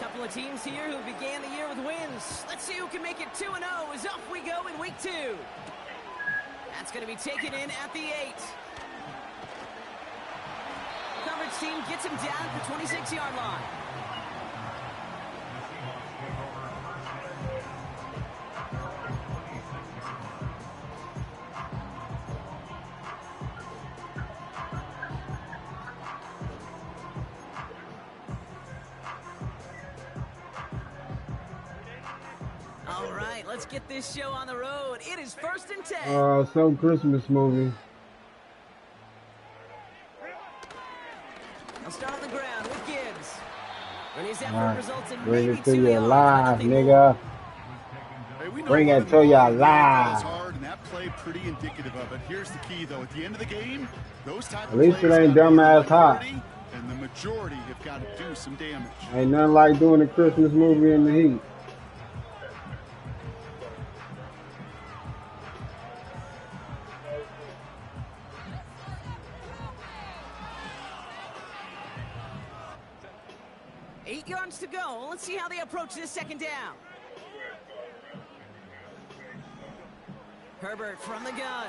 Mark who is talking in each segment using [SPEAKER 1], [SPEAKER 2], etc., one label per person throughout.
[SPEAKER 1] Couple of teams here who began the year with wins. Let's see who can make it 2-0 as off we go in week 2. That's going to be taken in at the 8. Coverage team gets him down at the 26-yard line. All right, let's get this show on the road. It is 1st and 10.
[SPEAKER 2] Some Christmas movie.
[SPEAKER 1] I'll start on the ground with Gibbs. And his effort results in
[SPEAKER 2] bring
[SPEAKER 1] maybe
[SPEAKER 2] it to
[SPEAKER 1] 2
[SPEAKER 2] you
[SPEAKER 1] yards,
[SPEAKER 2] live,
[SPEAKER 1] but
[SPEAKER 2] nigga.
[SPEAKER 3] Hey,
[SPEAKER 2] bring it to you live.
[SPEAKER 3] Hard, and that play pretty indicative of it. Here's the key, though. At the end of the game, those type
[SPEAKER 2] At least it ain't dumbass hot.
[SPEAKER 3] And the majority have got to do some damage.
[SPEAKER 2] Ain't nothing like doing a Christmas movie in the heat.
[SPEAKER 1] To go. Let's see how they approach this 2nd down. Herbert from the gun.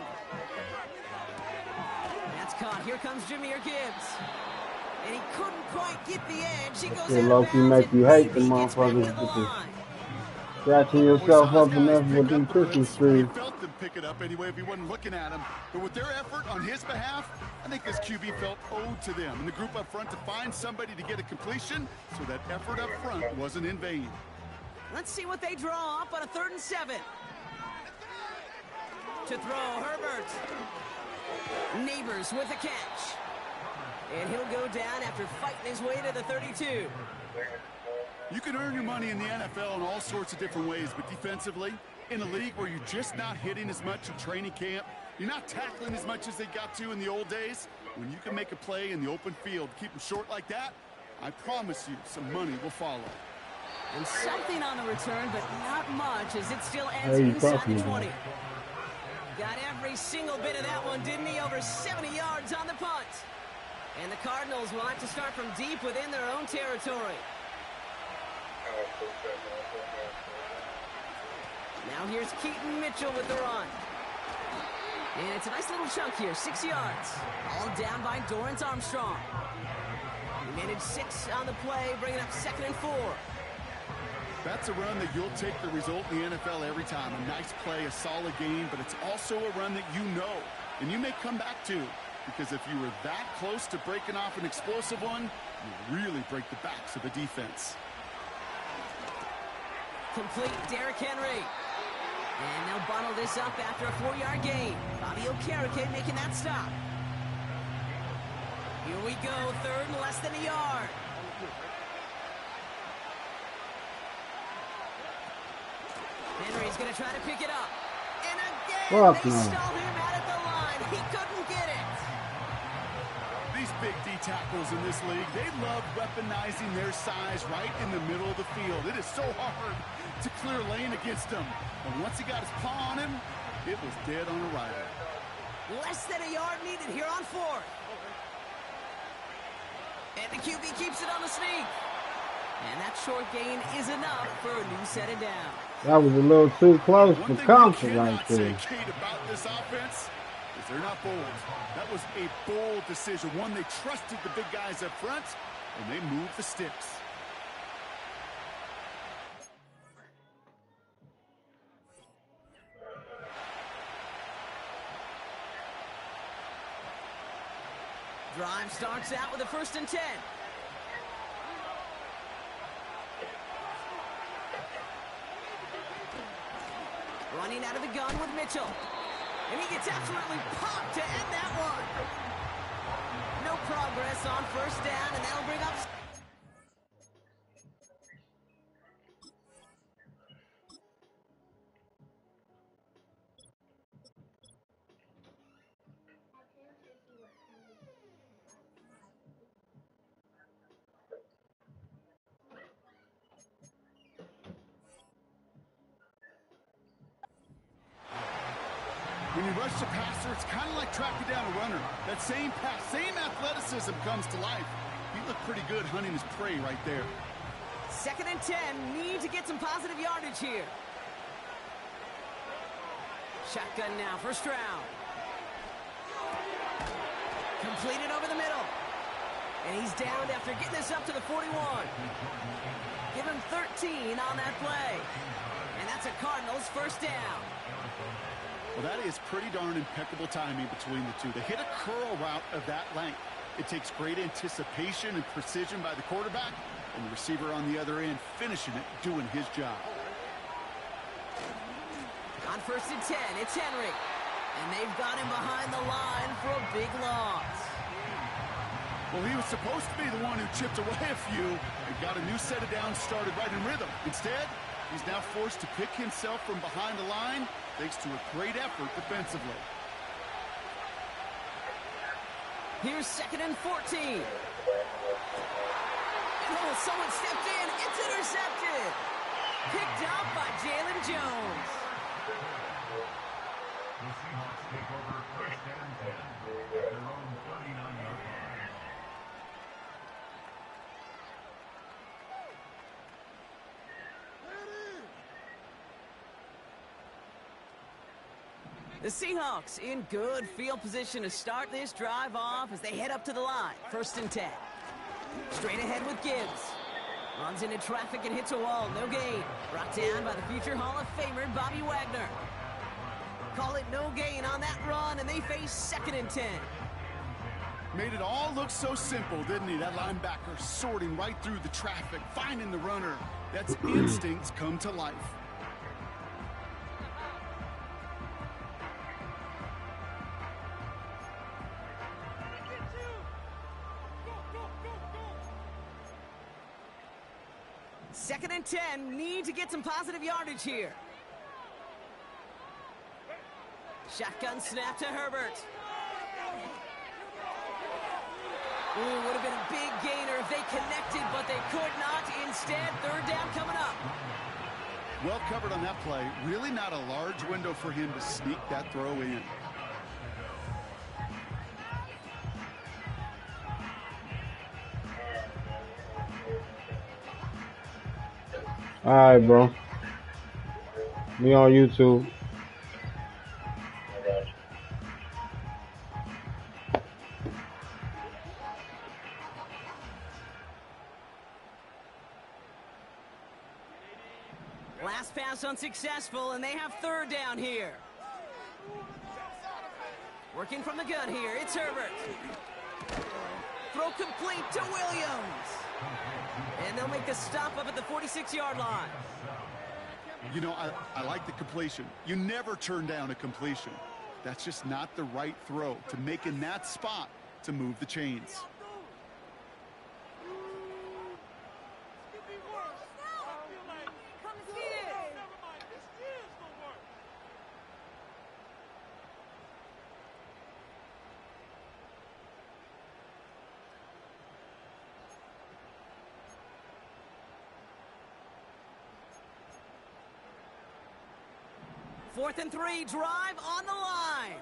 [SPEAKER 1] That's caught. Here comes Jahmyr Gibbs. And he couldn't quite get the edge. He goes out
[SPEAKER 2] Low-key make you hate the motherfuckers. Scratching yourself up enough with them Christmas trees.
[SPEAKER 3] Felt them pick it up anyway if he wasn't looking at him. But with their effort on his behalf, I think this QB felt owed to them and the group up front to find somebody to get a completion, so that effort up front wasn't in vain.
[SPEAKER 1] Let's see what they draw up on a 3rd and 7. To throw, Herbert. Neighbors with a catch. And he'll go down after fighting his way to the 32.
[SPEAKER 3] You can earn your money in the NFL in all sorts of different ways, but defensively, in a league where you're just not hitting as much in training camp, you're not tackling as much as they got to in the old days, when you can make a play in the open field, keep them short like that, I promise you some money will follow.
[SPEAKER 1] And something on the return, but not much, as it still ends inside the 20. Got every single bit of that one, didn't he? Over 70 yards on the punt. And the Cardinals will have to start from deep within their own territory. Now here's Keaton Mitchell with the run. And it's a nice little chunk here, 6 yards. All down by Dorrance Armstrong. He managed 6 on the play, bringing up 2nd and 4.
[SPEAKER 3] That's a run that you'll take the result in the NFL every time. A nice play, a solid game, but it's also a run that you know, and you may come back to. Because if you were that close to breaking off an explosive one, you really break the backs of the defense.
[SPEAKER 1] Complete Derrick Henry. And they'll bottle this up after a 4-yard gain. Bobby Okereke making that stop. Here we go, 3rd and less than a yard. Henry's going to try to pick it up. And again, they stalled him out at the line. He couldn't get it.
[SPEAKER 3] These big D tackles in this league, they love weaponizing their size right in the middle of the field. It is so hard to clear lane against him. And once he got his paw on him, it was dead on arrival.
[SPEAKER 1] Less than a yard needed here on 4th. And the QB keeps it on the sneak. And that short gain is enough for a new set of down.
[SPEAKER 2] That was a little too close for comfort right there.
[SPEAKER 3] One thing you cannot say, Kate, about this offense is they're not bold. That was a bold decision. One, they trusted the big guys up front, and they moved the sticks.
[SPEAKER 1] Drive starts out with a 1st and 10. Running out of the gun with Mitchell. And he gets absolutely popped to end that one. No progress on 1st down, and that'll bring up...
[SPEAKER 3] When you rush the passer, it's kind of like tracking down a runner. That same pass, same athleticism comes to life. He looked pretty good hunting his prey right there.
[SPEAKER 1] 2nd and 10. Need to get some positive yardage here. Shotgun now for Stroud. Completed over the middle. And he's down after getting this up to the 41. Give him 13 on that play. And that's a Cardinals first down.
[SPEAKER 3] Well, that is pretty darn impeccable timing between the two. They hit a curl route of that length. It takes great anticipation and precision by the quarterback, and the receiver on the other end finishing it, doing his job.
[SPEAKER 1] On 1st and 10, it's Henry. And they've got him behind the line for a big loss.
[SPEAKER 3] Well, he was supposed to be the one who chipped away a few and got a new set of downs started right in rhythm. Instead, he's now forced to pick himself from behind the line thanks to a great effort defensively.
[SPEAKER 1] Here's 2nd and 14. And someone stepped in. It's intercepted. Picked up by Jalen Jones.
[SPEAKER 4] The Seahawks take over 1st and 10 at their own 39-yard line.
[SPEAKER 1] The Seahawks in good field position to start this drive off as they head up to the line. 1st and 10. Straight ahead with Gibbs. Runs into traffic and hits a wall. No gain. Brought down by the future Hall of Famer Bobby Wagner. Call it no gain on that run, and they face 2nd and 10.
[SPEAKER 3] Made it all look so simple, didn't he? That linebacker sorting right through the traffic, finding the runner. That's instincts come to life.
[SPEAKER 1] Second and 10, need to get some positive yardage here. Shotgun snap to Herbert. Ooh, would have been a big gainer if they connected, but they could not. Instead, 3rd down coming up.
[SPEAKER 3] Well covered on that play. Really not a large window for him to sneak that throw in.
[SPEAKER 2] Alright, bro. Me on YouTube.
[SPEAKER 1] Last pass unsuccessful, and they have 3rd down here. Working from the gun here, it's Herbert. Throw complete to Williams. And they'll make the stop up at the 46-yard line.
[SPEAKER 3] You know, I like the completion. You never turn down a completion. That's just not the right throw to make in that spot to move the chains.
[SPEAKER 1] Fourth and 3, drive on the line.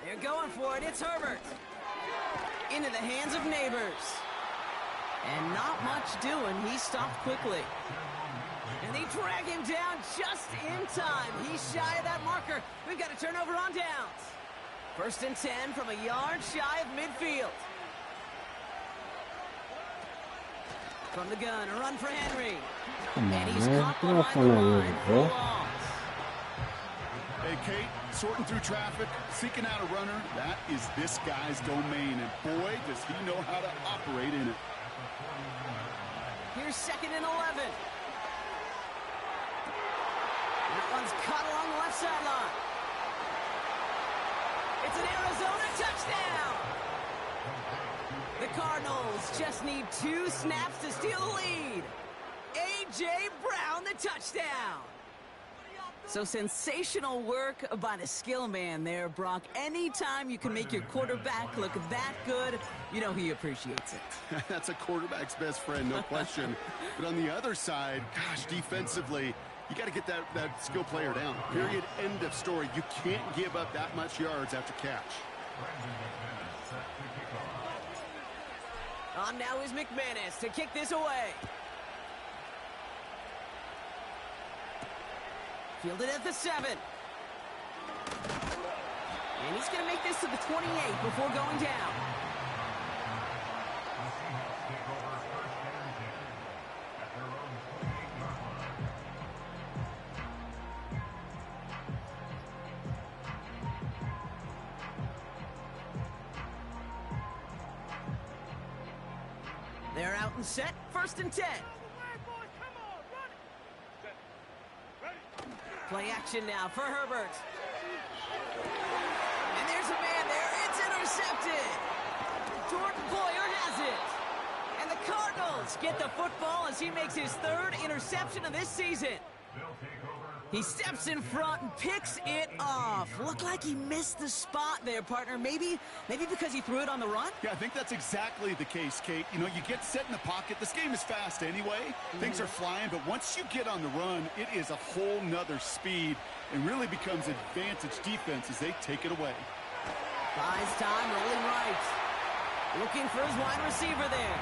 [SPEAKER 1] They're going for it. It's Herbert. Into the hands of Neighbors. And not much doing. He stopped quickly. And they drag him down just in time. He's shy of that marker. We've got a turnover on downs. 1st and 10 from a yard shy of midfield. From the gun, a run for Henry.
[SPEAKER 2] Come on,
[SPEAKER 1] and he's
[SPEAKER 2] man.
[SPEAKER 1] caught
[SPEAKER 2] Get off
[SPEAKER 1] behind
[SPEAKER 2] on
[SPEAKER 1] the
[SPEAKER 2] that
[SPEAKER 1] line
[SPEAKER 2] road,
[SPEAKER 1] for a
[SPEAKER 2] bro.
[SPEAKER 1] loss.
[SPEAKER 3] Hey, Kate, sorting through traffic, seeking out a runner, that is this guy's domain. And boy, does he know how to operate in it.
[SPEAKER 1] Here's 2nd and 11. That one's caught along the left sideline. It's an Arizona touchdown. The Cardinals just need 2 snaps to steal the lead. A.J. Brown, the touchdown. So sensational work by the skill man there, Brock. Anytime you can make your quarterback look that good, you know he appreciates it.
[SPEAKER 3] That's a quarterback's best friend, no question. But on the other side, gosh, defensively, you got to get that skill player down. Period. End of story. You can't give up that much yards after catch.
[SPEAKER 1] On now is McManus to kick this away. Fielded at the 7. And he's going to make this to the 28 before going down. They're out and set, 1st and 10. Play action now for Herbert. And there's a man there. It's intercepted. Jordan Poyer has it. And the Cardinals get the football as he makes his 3rd interception of this season. He steps in front and picks it off. Looked like he missed the spot there, partner. Maybe because he threw it on the run?
[SPEAKER 3] Yeah, I think that's exactly the case, Kate. You know, you get set in the pocket. This game is fast anyway. Things are flying, but once you get on the run, it is a whole nother speed and really becomes advantage defense as they take it away.
[SPEAKER 1] Buys time, rolling right. Looking for his wide receiver there.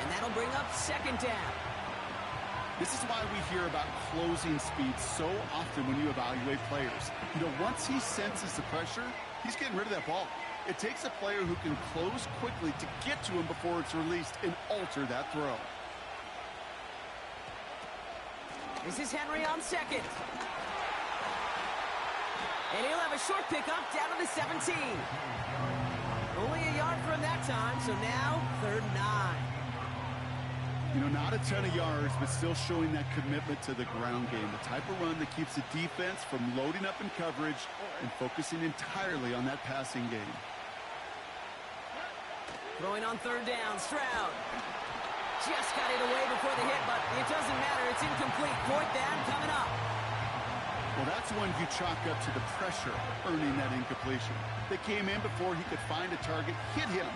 [SPEAKER 1] And that'll bring up 2nd down.
[SPEAKER 3] This is why we hear about closing speed so often when you evaluate players. You know, once he senses the pressure, he's getting rid of that ball. It takes a player who can close quickly to get to him before it's released and alter that throw.
[SPEAKER 1] This is Henry on 2nd. And he'll have a short pickup down to the 17. Only a yard for him that time, so now 3rd and 9.
[SPEAKER 3] You know, not a ton of yards, but still showing that commitment to the ground game. The type of run that keeps the defense from loading up in coverage and focusing entirely on that passing game.
[SPEAKER 1] Throwing on 3rd down, Stroud. Just got it away before the hit, but it doesn't matter. It's incomplete. 4th down coming up.
[SPEAKER 3] Well, that's one you chalk up to the pressure earning that incompletion. They came in before he could find a target, hit him,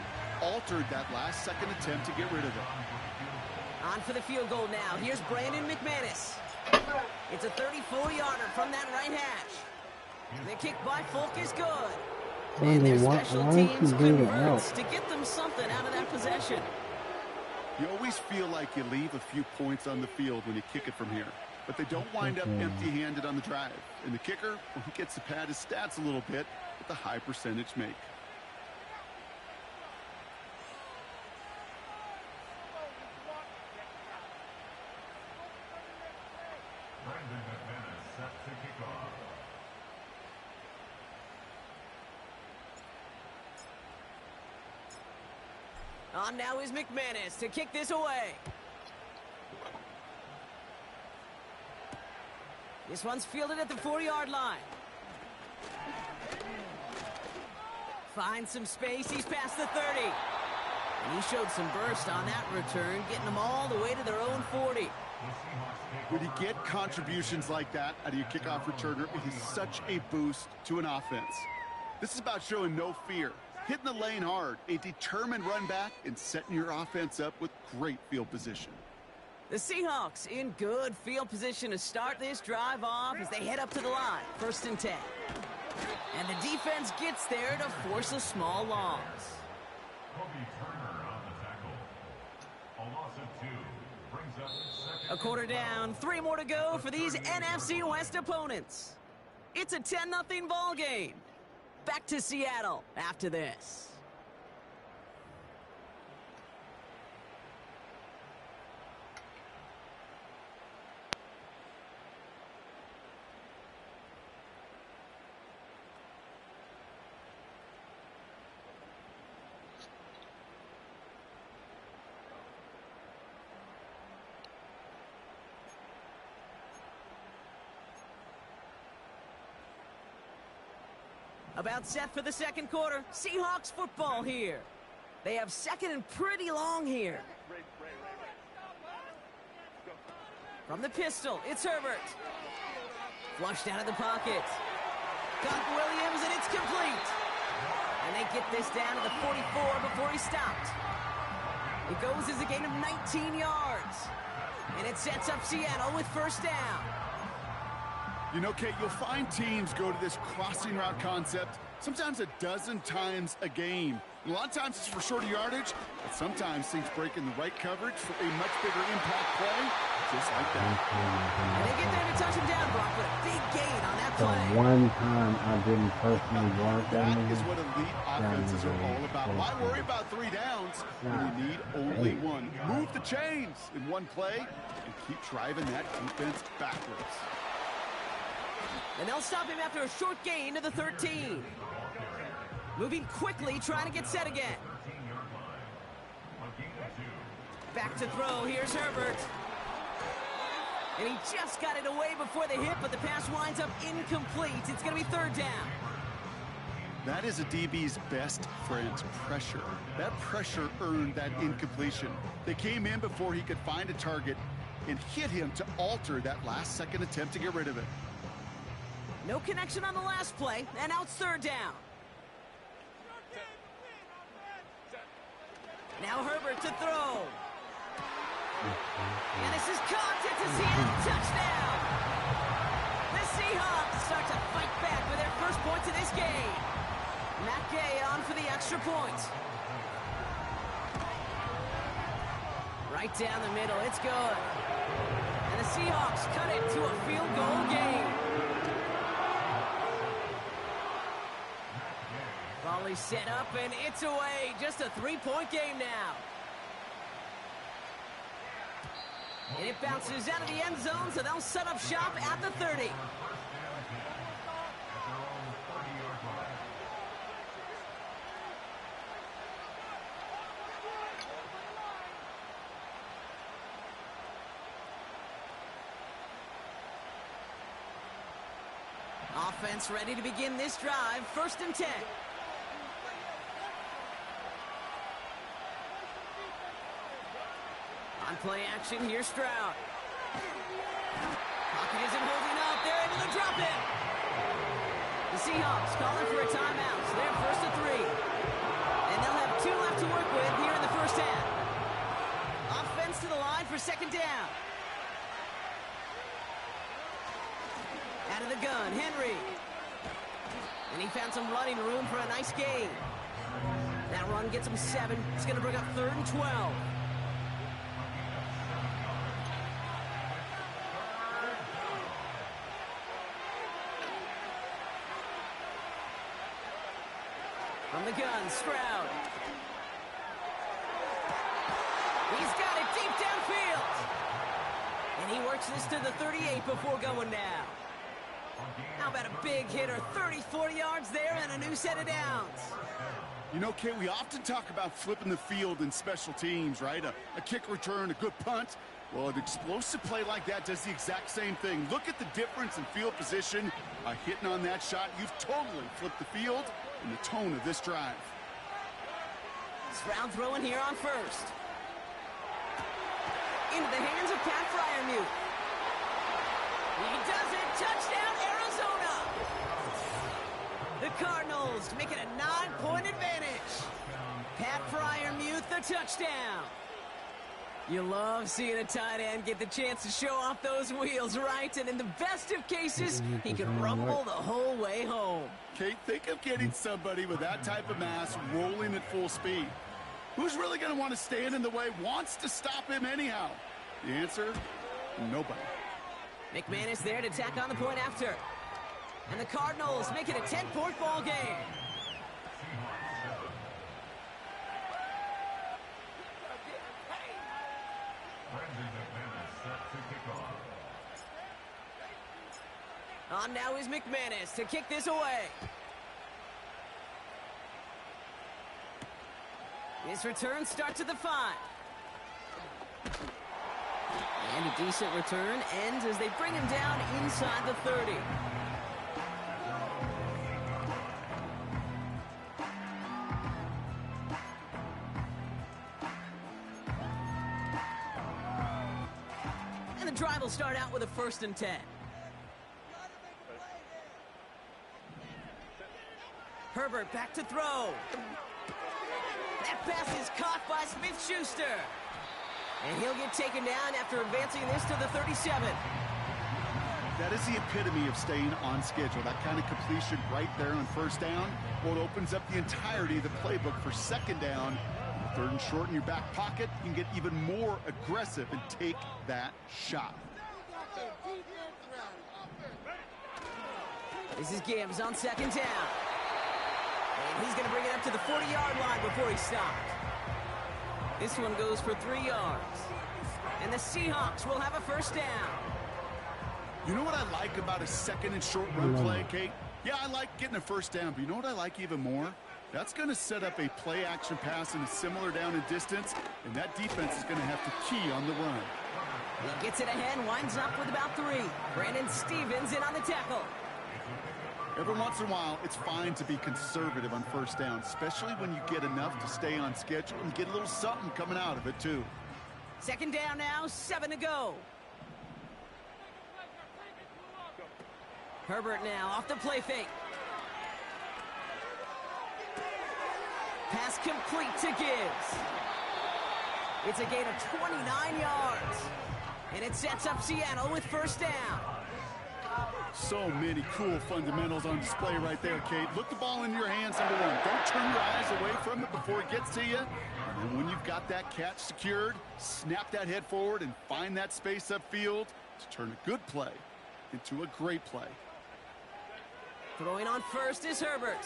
[SPEAKER 3] altered that last-second attempt to get rid of it.
[SPEAKER 1] On for the field goal now. Here's Brandon McManus. It's a 34-yarder from that right hash. The kick by Folk is good. And their special teams converts to get them something out of that possession.
[SPEAKER 3] You always feel like you leave a few points on the field when you kick it from here. But they don't wind up empty-handed on the drive. And the kicker, well, he gets to pad his stats a little bit with a high percentage make.
[SPEAKER 1] On now is McManus to kick this away. This one's fielded at the 4-yard line. Finds some space. He's past the 30. And he showed some burst on that return, getting them all the way to their own 40.
[SPEAKER 3] When you get contributions like that out of your kickoff returner, it is such a boost to an offense. This is about showing no fear, hitting the lane hard, a determined run back, and setting your offense up with great field position.
[SPEAKER 1] The Seahawks in good field position to start this drive off as they head up to the line. 1st and 10. And the defense gets there to force a small loss. A quarter down, 3 more to go for these NFC West opponents. It's a 10-0 ball game. Back to Seattle after this. About set for the second quarter. Seahawks football here. They have 2nd and pretty long here. From the pistol, it's Herbert. Flushed out of the pocket. Got Williams, and it's complete. And they get this down to the 44 before he stopped. It goes as a gain of 19 yards. And it sets up Seattle with 1st down.
[SPEAKER 3] You know, Kate, you'll find teams go to this crossing route concept sometimes a dozen times a game. A lot of times it's for shorter yardage, but sometimes things break in the right coverage for a much bigger impact play, just like that.
[SPEAKER 1] And they get there to touch him down, Brock, with a big gain on that
[SPEAKER 2] The
[SPEAKER 1] play.
[SPEAKER 2] one time I didn't personally work
[SPEAKER 3] That is what elite offenses are all about. Why worry about 3 downs when you need only one? Move the chains in one play and keep driving that defense backwards.
[SPEAKER 1] And they'll stop him after a short gain to the 13. Moving quickly, trying to get set again. Back to throw. Here's Herbert. And he just got it away before the hit, but the pass winds up incomplete. It's going to be 3rd down.
[SPEAKER 3] That is a DB's best friend, pressure. That pressure earned that incompletion. They came in before he could find a target and hit him to alter that last-second attempt to get rid of it.
[SPEAKER 1] No connection on the last play, and now it's 3rd down. Now Herbert to throw. And this is caught. It's his hand. Touchdown. The Seahawks start to fight back with their first points of this game. Matt Gay on for the extra point. Right down the middle. It's good. And the Seahawks cut it to a field goal game. Volley set up, and it's away. Just a 3-point game now. And it bounces out of the end zone, so they'll set up shop at the 30. Offense ready to begin this drive. 1st and 10. On play action, here's Stroud. Pocket isn't holding up. They're able to drop it. The Seahawks calling for a timeout. So they're 1st and 3. And they'll have 2 left to work with here in the 1st half. Offense to the line for 2nd down. Out of the gun, Henry. And he found some running room for a nice gain. That run gets him 7. It's going to bring up 3rd and 12. From the gun, Stroud. He's got it deep downfield. And he works this to the 38 before going down. How about a big hitter? 34 yards there and a new set of downs.
[SPEAKER 3] You know, Kate, we often talk about flipping the field in special teams, right? A kick return, a good punt. Well, an explosive play like that does the exact same thing. Look at the difference in field position. Hitting on that shot, you've totally flipped the field and the tone of this drive.
[SPEAKER 1] Stroud throwing here on 1st. Into the hands of Pat Freiermuth. He does it. Touchdown, Arizona. The Cardinals make it a 9-point advantage. Pat Freiermuth, the touchdown. You love seeing a tight end get the chance to show off those wheels, right? And in the best of cases, he can rumble the whole way home.
[SPEAKER 3] Kate, think of getting somebody with that type of mass rolling at full speed. Who's really going to want to stand in the way, wants to stop him anyhow? The answer, nobody.
[SPEAKER 1] McManus there to tack on the point after. And the Cardinals make it a 10-point ball game. On now is McManus to kick this away. This return starts at the 5. And a decent return ends as they bring him down inside the 30. And the drive will start out with a 1st and 10. Herbert back to throw. That pass is caught by Smith-Schuster. And he'll get taken down after advancing this to the 37.
[SPEAKER 3] That is the epitome of staying on schedule. That kind of completion right there on first down, well, it opens up the entirety of the playbook for second down. Third and short in your back pocket, you can get even more aggressive and take that shot.
[SPEAKER 1] This is Gibbs on second down. And he's going to bring it up to the 40-yard line before he stopped. This one goes for 3 yards. And the Seahawks will have a first down.
[SPEAKER 3] You know what I like about a second and short run play, Kate? Yeah, I like getting a first down, but you know what I like even more? That's going to set up a play-action pass in a similar down and distance, and that defense is going to have to key on the run.
[SPEAKER 1] He gets it ahead, winds up with about 3. Brandon Stevens in on the tackle.
[SPEAKER 3] Every once in a while, it's fine to be conservative on first down, especially when you get enough to stay on schedule and get a little something coming out of it, too.
[SPEAKER 1] Second down now, 7 to go. Herbert now off the play fake. Pass complete to Gibbs. It's a gain of 29 yards. And it sets up Seattle with first down.
[SPEAKER 3] So many cool fundamentals on display right there, Kate. Look the ball in your hands, number one. Don't turn your eyes away from it before it gets to you. And then when you've got that catch secured, snap that head forward and find that space upfield to turn a good play into a great play.
[SPEAKER 1] Throwing on first is Herbert.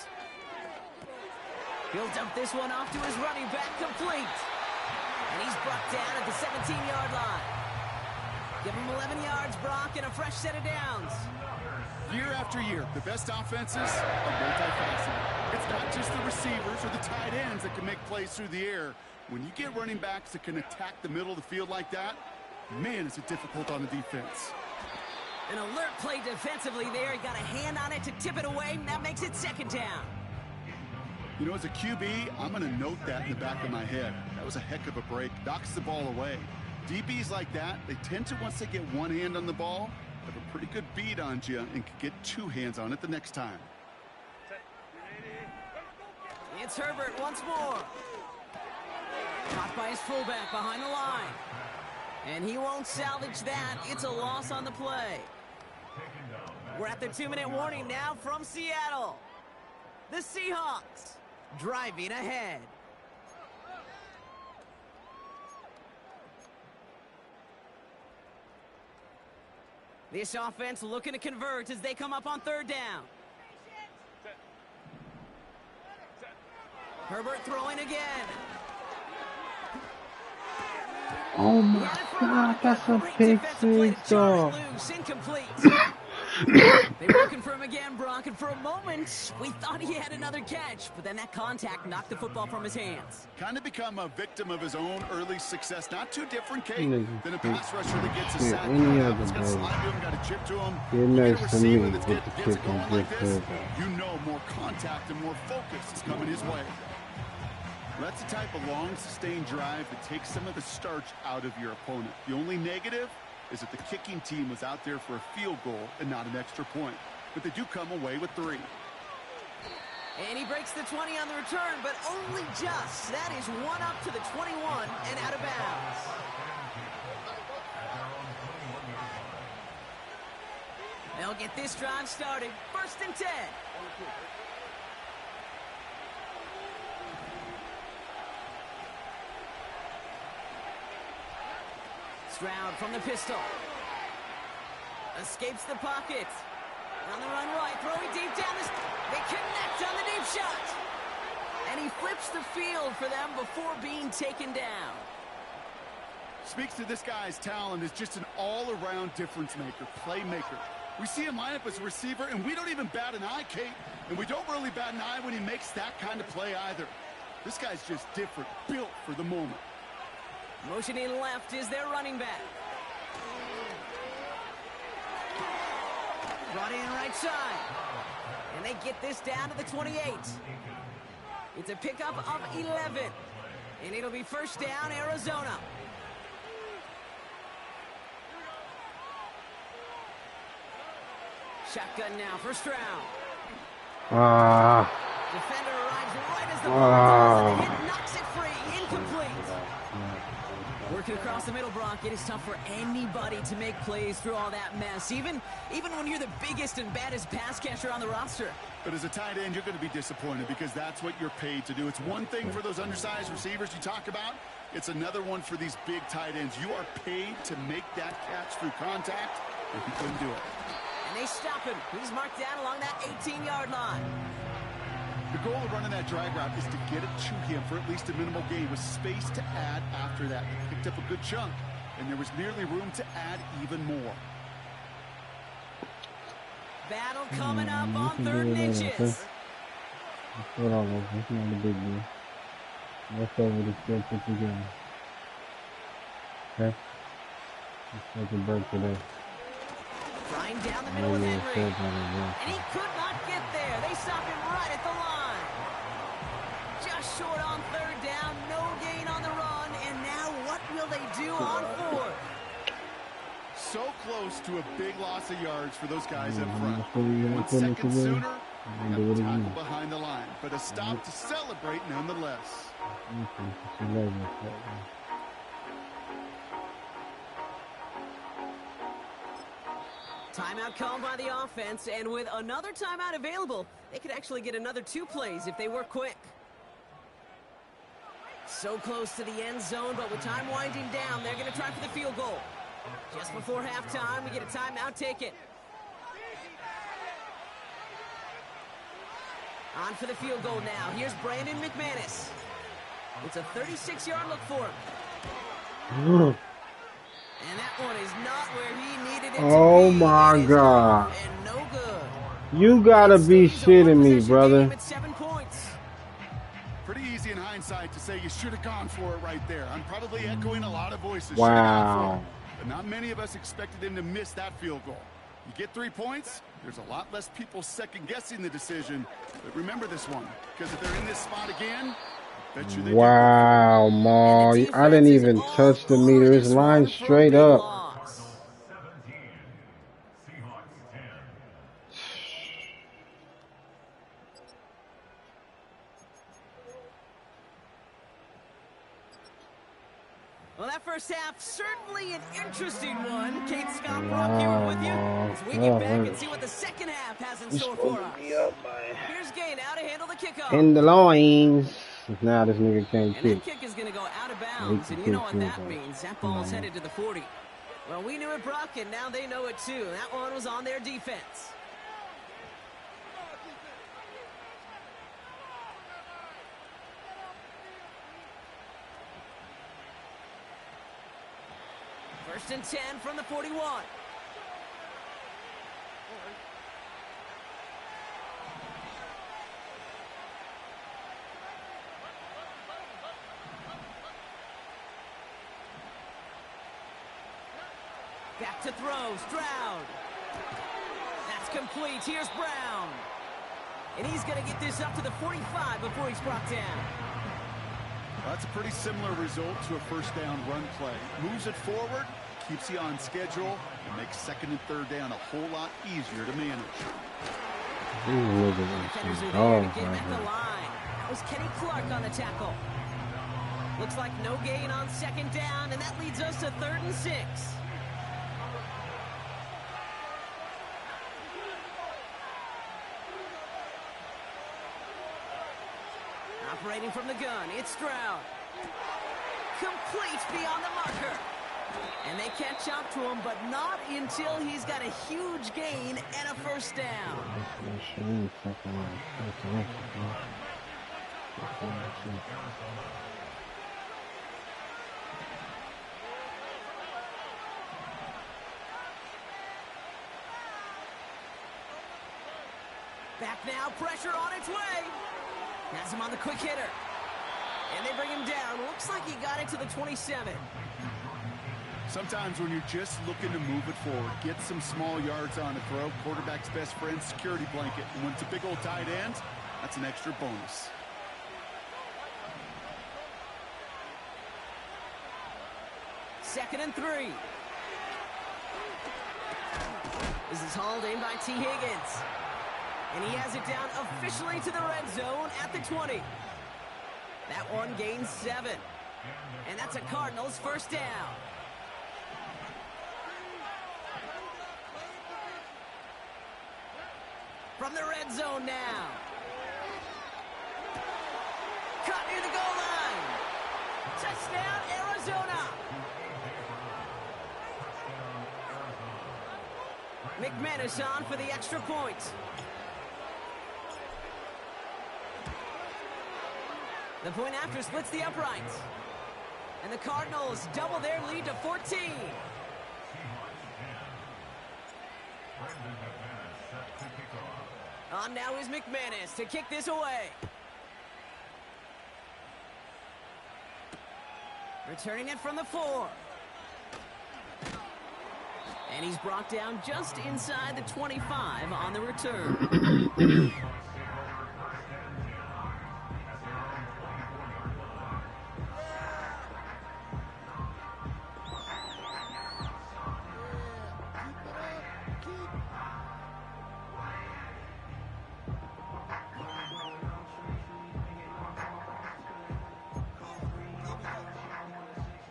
[SPEAKER 1] He'll dump this one off to his running back, complete. And he's brought down at the 17-yard line. Give him 11 yards, Brock, and a fresh set of downs.
[SPEAKER 3] Year after year, the best offenses are multifaceted. It's not just the receivers or the tight ends that can make plays through the air. When you get running backs that can attack the middle of the field like that, man, is it difficult on the defense.
[SPEAKER 1] An alert play defensively there. He got a hand on it to tip it away, and that makes it second down.
[SPEAKER 3] You know, as a QB, I'm going to note that in the back of my head. That was a heck of a break. Knocks the ball away. DBs like that, they tend to, once they get one hand on the ball, have a pretty good beat on you and can get 2 hands on it the next time.
[SPEAKER 1] It's Herbert once more. Caught by his fullback behind the line. And he won't salvage that. It's a loss on the play. We're at the 2-minute warning now from Seattle. The Seahawks driving ahead. This offense looking to convert as they come up on third down. Herbert throwing again.
[SPEAKER 2] Oh my God, that's a pick six, dog.
[SPEAKER 1] Incomplete. They were looking for him again, Brock, and for a moment, we thought he had another catch, but then that contact knocked the football from his hands.
[SPEAKER 3] Kind of become a victim of his own early success. Not too different, Kate, than a pass rusher that gets a sack. It's got to slide to him, got to chip to him.
[SPEAKER 2] You're
[SPEAKER 3] You
[SPEAKER 2] nice
[SPEAKER 3] get a
[SPEAKER 2] to me
[SPEAKER 3] receiver
[SPEAKER 2] with
[SPEAKER 3] that
[SPEAKER 2] the
[SPEAKER 3] gets it
[SPEAKER 2] kick
[SPEAKER 3] going
[SPEAKER 2] and
[SPEAKER 3] like
[SPEAKER 2] get
[SPEAKER 3] this,
[SPEAKER 2] further.
[SPEAKER 3] you know more contact and more focus is coming his way. That's the type of long, sustained drive that takes some of the starch out of your opponent. The only negative is that the kicking team was out there for a field goal and not an extra point. But they do come away with 3.
[SPEAKER 1] And he breaks the 20 on the return, but only just. That is one up to the 21 and out of bounds. They'll get this drive started. 1st and 10. Stroud from the pistol. Escapes the pocket. On the run right, throwing deep down the... They connect on the deep shot. And he flips the field for them before being taken down.
[SPEAKER 3] Speaks to this guy's talent as just an all-around difference maker, playmaker. We see him line up as a receiver, and we don't even bat an eye, Kate. And we don't really bat an eye when he makes that kind of play either. This guy's just different, built for the moment.
[SPEAKER 1] Motioning left is their running back. Brought in right side. And they get this down to the 28. It's a pickup of 11. And it'll be first down, Arizona. Shotgun now for Stroud. Defender arrives right as the ball does, and the hit knocks it free. Incomplete. Working across the middle, Brock, it is tough for anybody to make plays through all that mess, even when you're the biggest and baddest pass catcher on the roster.
[SPEAKER 3] But as a tight end, you're going to be disappointed because that's what you're paid to do. It's one thing for those undersized receivers you talk about. It's another one for these big tight ends. You are paid to make that catch through contact, and he couldn't do it.
[SPEAKER 1] And they stop him. He's marked down along that 18-yard line.
[SPEAKER 3] The goal of running that drag route is to get it to him for at least a minimal gain with space to add after that. He picked up a good chunk, and there was nearly room to add even more.
[SPEAKER 1] Battle coming up on 3rd and inches.
[SPEAKER 2] Hold on, that's not a big deal. Let's over the skill put together. Okay? Let's take a break today.
[SPEAKER 1] Flying down the middle with Henry. And he could not get there. They stop him right at the line. Just short on 3rd down. No gain on the run. And now what will they do on 4th?
[SPEAKER 3] So close to a big loss of yards for those guys up front. 1 second sooner, got the tackle behind the line. But a stop to celebrate nonetheless.
[SPEAKER 1] Timeout called by the offense, and with another timeout available, they could actually get another 2 plays if they work quick. So close to the end zone, but with time winding down, they're going to try for the field goal. Just before halftime, we get a timeout taken. On for the field goal now. Here's Brandon McManus. It's a 36-yard look for him. And that one is not where he needed it to be.
[SPEAKER 2] Oh my God.
[SPEAKER 1] And no good.
[SPEAKER 2] You gotta be shitting me, brother.
[SPEAKER 1] At 7 points.
[SPEAKER 3] Pretty easy in hindsight to say you should have gone for it right there. I'm probably echoing a lot of voices.
[SPEAKER 2] Wow.
[SPEAKER 3] But not many of us expected him to miss that field goal. You get 3 points, there's a lot less people second-guessing the decision. But remember this one, because if they're in this spot again, bet you they
[SPEAKER 2] wow, Ma. I didn't even touch the meter. It's lined straight up.
[SPEAKER 1] Well, that first half, certainly an interesting one. Kate Scott Brock here with you as we get back and see what the second half has in store for us. Here's Gay now to handle the kickoff.
[SPEAKER 2] In the loins. Now this nigga can't kick.
[SPEAKER 1] And that kick is going to go out of bounds, and you know what that means. That ball's headed to the 40. Well, we knew it, Brock, and now they know it too. That one was on their defense. First and 10 from the 41. Back to throw, Stroud. That's complete. Here's Brown. And he's going to get this up to the 45 before he's brought down.
[SPEAKER 3] Well, that's a pretty similar result to a first down run play. Moves it forward, keeps you on schedule, and makes 2nd and 3rd down a whole lot easier to manage.
[SPEAKER 1] Defenders are there to get at the line. That was Kenny Clark on the tackle. Looks like no gain on 2nd down, and that leads us to 3rd and 6. Operating from the gun, it's Stroud. Complete beyond the marker. And they catch up to him, but not until he's got a huge gain and a first down. Back now, pressure on its way. Has him on the quick hitter. And they bring him down. Looks like he got it to the 27.
[SPEAKER 3] Sometimes when you're just looking to move it forward, get some small yards on a throw, quarterback's best friend, security blanket. And when it's a big old tight end, that's an extra bonus.
[SPEAKER 1] Second and 3. This is hauled in by T. Higgins. And he has it down officially to the red zone at the 20. That one gains 7. And that's a Cardinals first down. from the red zone now. Caught near the goal line. Touchdown, Arizona. McManus on for the extra point. The point after splits the uprights. And the Cardinals double their lead to 14. On now is McManus to kick this away. Returning it from the 4. And he's brought down just inside the 25 on the return.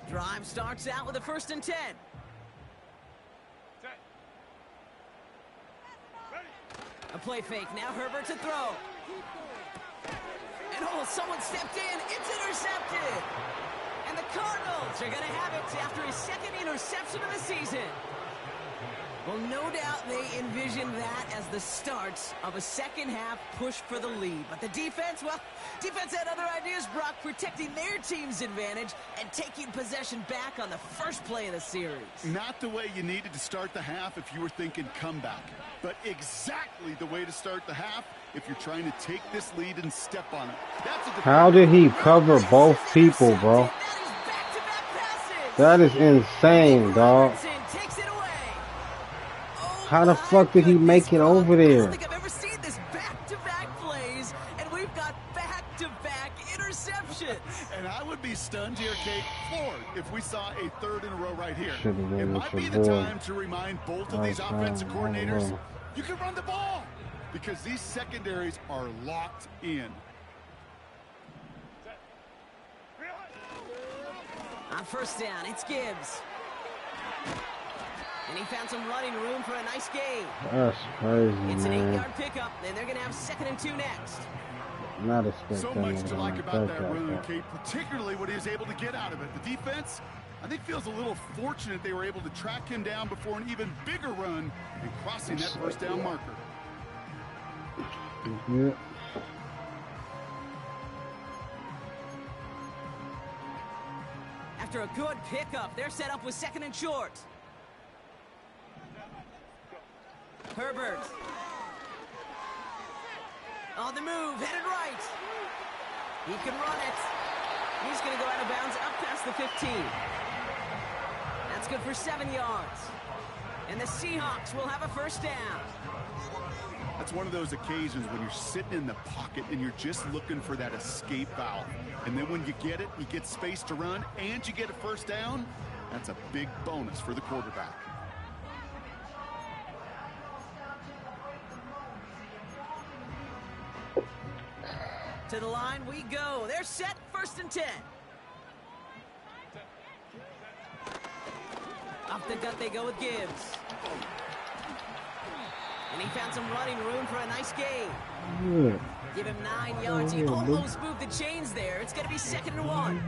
[SPEAKER 1] Drive starts out with a 1st and 10. A play fake. Now Herbert to throw. And oh, someone stepped in. It's intercepted. And the Cardinals are going to have it after his 2nd interception of the season. Well, no doubt they envision that as the start of a second-half push for the lead. But the defense, well, defense had other ideas, Brock, protecting their team's advantage and taking possession back on the first play of the series.
[SPEAKER 3] Not the way you needed to start the half if you were thinking comeback, but exactly the way to start the half if you're trying to take this lead and step on it.
[SPEAKER 2] How did he cover both people, bro? That is insane, dog. How the fuck did he make it over there?
[SPEAKER 1] I don't think I've ever seen this back-to-back plays, and we've got back-to-back interceptions.
[SPEAKER 3] And I would be stunned here, Kate, floored, if we saw a 3rd in a row right here.
[SPEAKER 2] It
[SPEAKER 3] might be the time to remind both of these offensive coordinators, you can run the ball, because these secondaries are locked in.
[SPEAKER 1] On 1st down, it's Gibbs. And he found some running room for a nice gain.
[SPEAKER 2] That's crazy,
[SPEAKER 1] It's an
[SPEAKER 2] man.
[SPEAKER 1] 8-yard pickup, and they're going to have 2nd and 2 next.
[SPEAKER 2] Not expecting
[SPEAKER 3] So much to like about that run,
[SPEAKER 2] that.
[SPEAKER 3] Kate, particularly what he was able to get out of it. The defense, I think, feels a little fortunate they were able to track him down before an even bigger run and crossing that 1st down marker.
[SPEAKER 2] Yeah.
[SPEAKER 1] After a good pickup, they're set up with 2nd and short. Herbert. On the move, headed right. He can run it. He's going to go out of bounds up past the 15. That's good for 7 yards. And the Seahawks will have a 1st down.
[SPEAKER 3] That's one of those occasions when you're sitting in the pocket and you're just looking for that escape valve. And then when you get it, you get space to run, and you get a 1st down. That's a big bonus for the quarterback.
[SPEAKER 1] To the line we go. They're set, 1st and 10. Off the gut they go with Gibbs. And he found some running room for a nice gain.
[SPEAKER 2] Yeah.
[SPEAKER 1] Give him 9 yards. He almost moved the chains there. It's going to be 2nd and 1.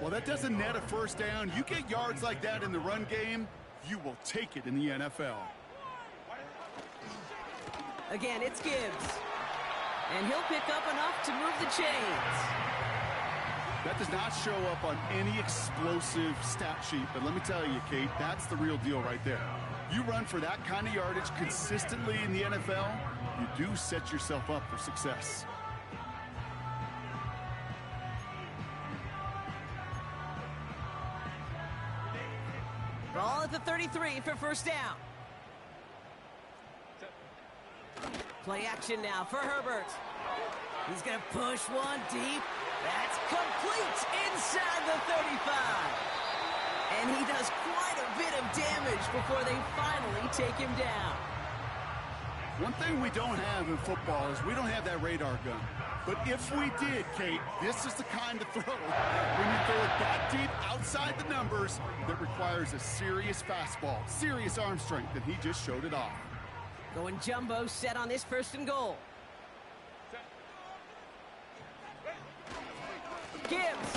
[SPEAKER 3] Well, that doesn't net a 1st down. You get yards like that in the run game, you will take it in the NFL.
[SPEAKER 1] Again, it's Gibbs. And he'll pick up enough to move the chains.
[SPEAKER 3] That does not show up on any explosive stat sheet, but let me tell you, Kate, that's the real deal right there. You run for that kind of yardage consistently in the NFL, you do set yourself up for success.
[SPEAKER 1] Ball at the 33 for 1st down. Play action now for Herbert. He's going to push one deep. That's complete inside the 35. And he does quite a bit of damage before they finally take him down.
[SPEAKER 3] One thing we don't have in football is we don't have that radar gun. But if we did, Kate, this is the kind of throw when you throw it that deep outside the numbers that requires a serious fastball, serious arm strength, and he just showed it off.
[SPEAKER 1] Going jumbo set on this 1st and goal. Gibbs.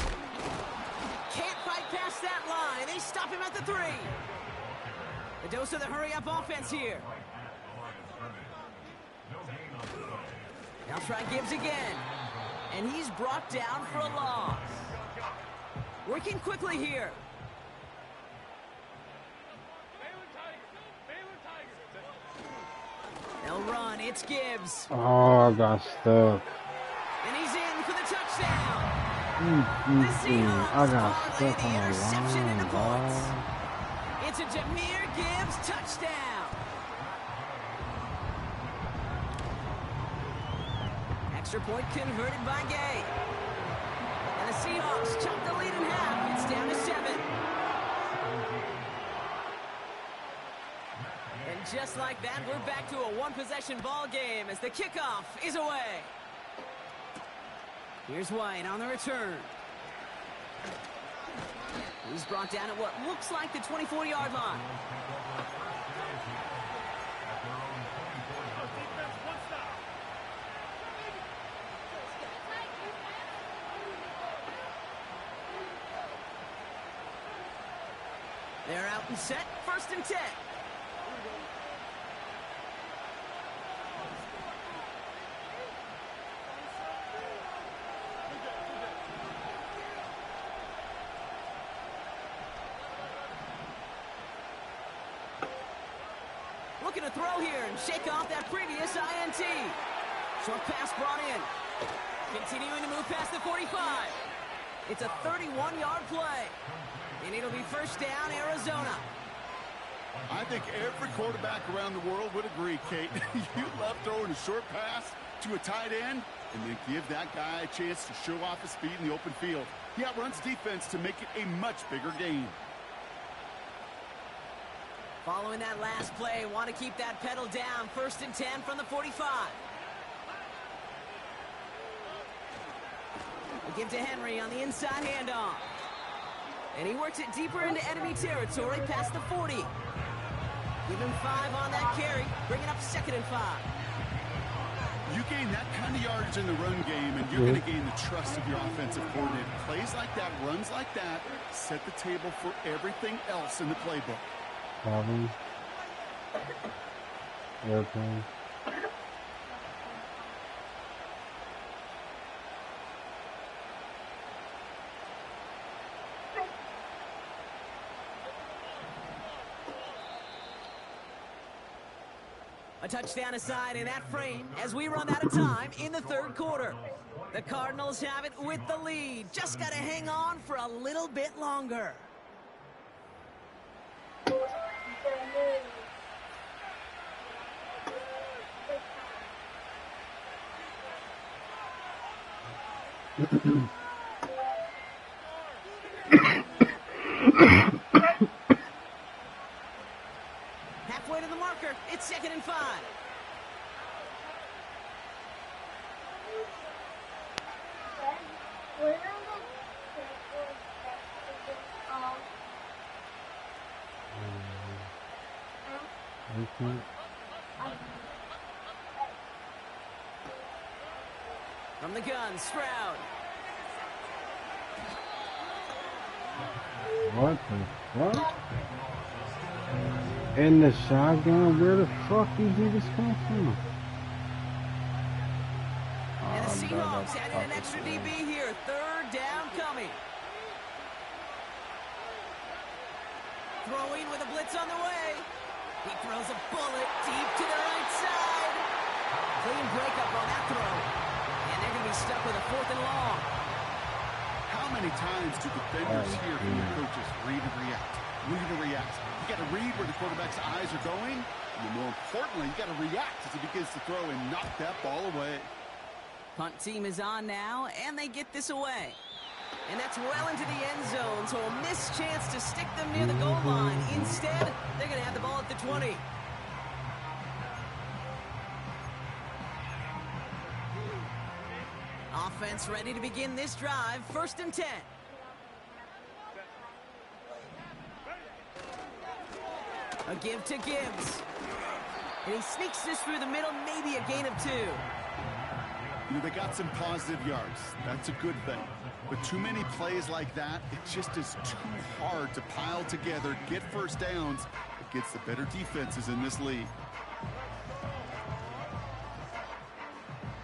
[SPEAKER 1] Can't fight past that line. They stop him at the 3. The dose of the hurry-up offense here. Now try Gibbs again. And he's brought down for a loss. Working quickly here. They'll run. It's Gibbs.
[SPEAKER 2] Oh, I got stuck.
[SPEAKER 1] And he's in for the touchdown.
[SPEAKER 2] I got stuck on
[SPEAKER 1] interception in the
[SPEAKER 2] the
[SPEAKER 1] points.
[SPEAKER 2] line.
[SPEAKER 1] It's a Jahmyr Gibbs touchdown. Extra point converted by Gay. And the Seahawks chop the lead in half. It's down to 7. And just like that, we're back to a 1-possession ball game as the kickoff is away. Here's White on the return. He's brought down at what looks like the 24-yard line. They're out and set. 1st and 10. Looking to throw here and shake off that previous INT. Short pass brought in. Continuing to move past the 45. It's a 31-yard play. And it'll be 1st down, Arizona.
[SPEAKER 3] I think every quarterback around the world would agree, Kate. You love throwing a short pass to a tight end and then give that guy a chance to show off his speed in the open field. He outruns defense to make it a much bigger game.
[SPEAKER 1] Following that last play, want to keep that pedal down. 1st and 10 from the 45. A give to Henry on the inside handoff. And he works it deeper into enemy territory past the 40. Give him 5 on that carry, bringing up 2nd and 5.
[SPEAKER 3] You gain that kind of yardage in the run game, and you're going to gain the trust of your offensive coordinator. Plays like that, runs like that, set the table for everything else in the playbook.
[SPEAKER 2] Problems. Airplane.
[SPEAKER 1] A touchdown aside in that frame as we run out of time in the 3rd quarter. The Cardinals have it with the lead. Just got to hang on for a little bit longer. Halfway to the marker. It's 2nd and 5. From the gun, Stroud.
[SPEAKER 2] What the fuck? In the shotgun? Where the fuck did this come from?
[SPEAKER 1] And the Seahawks added an extra DB here. 3rd down coming. Throwing with a blitz on the way. He throws a bullet deep to the right side. Clean breakup on that throw. And they're going to be stuck with a 4th and long.
[SPEAKER 3] How many times do defenders hear from their coaches, read and react, read and react? You got to read where the quarterback's eyes are going, and more importantly, you got to react as he begins to throw and knock that ball away.
[SPEAKER 1] Punt team is on now, and they get this away. And that's well into the end zone, so a missed chance to stick them near the goal line. Instead, they're going to have the ball at the 20. Offense ready to begin this drive. 1st and 10. A give to Gibbs. And he sneaks this through the middle, maybe a gain of 2.
[SPEAKER 3] You know, they got some positive yards. That's a good thing. But too many plays like that, it just is too hard to pile together, get first downs against the better defenses in this league.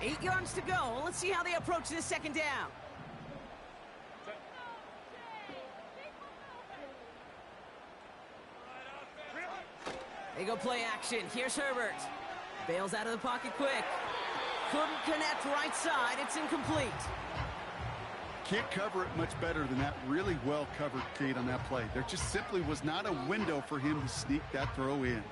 [SPEAKER 1] 8 yards to go. Let's see how they approach this second down. They go play action. Here's Herbert. Bails out of the pocket quick. Couldn't connect right side. It's incomplete.
[SPEAKER 3] Can't cover it much better than that really well-covered Kate on that play. There just simply was not a window for him to sneak that throw in.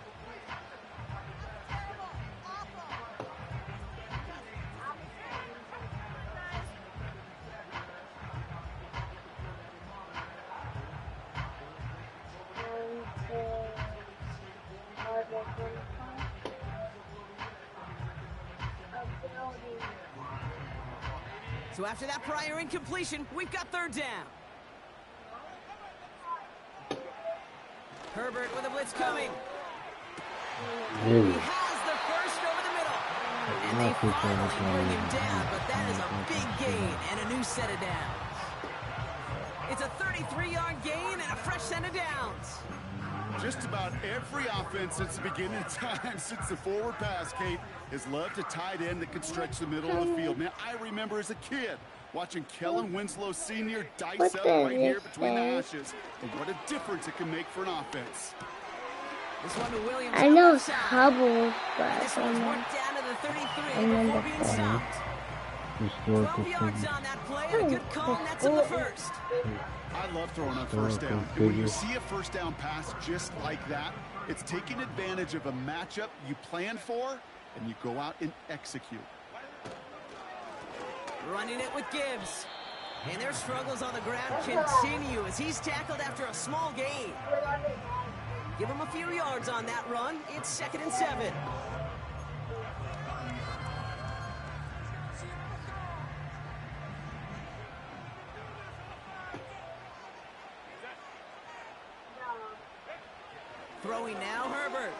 [SPEAKER 1] So after that prior incompletion, we've got third down. Herbert with a blitz coming. He has the first over the middle. And they finally bring him down, but that is a big gain and a new set of downs. It's a 33-yard gain and a fresh set of downs.
[SPEAKER 3] Just about every offense since the beginning of time, since the forward pass, Kate, has loved a tight end that could stretch the middle of the field. Man, I remember as a kid watching Kellen Winslow Sr. dice up right here between the hashes. And what a difference it can make for an offense.
[SPEAKER 1] This one to Williams.
[SPEAKER 5] I know Hubble, but
[SPEAKER 1] this one's worked down to the 33 before being stopped. 12 yards on that play, and a good call nets him the first.
[SPEAKER 3] I love throwing on first down. And when you see a first down pass just like that, it's taking advantage of a matchup you plan for, and you go out and execute.
[SPEAKER 1] Running it with Gibbs. And their struggles on the ground continue as he's tackled after a small gain. Give him a few yards on that run. It's 2nd and 7. Throwing now, Herbert.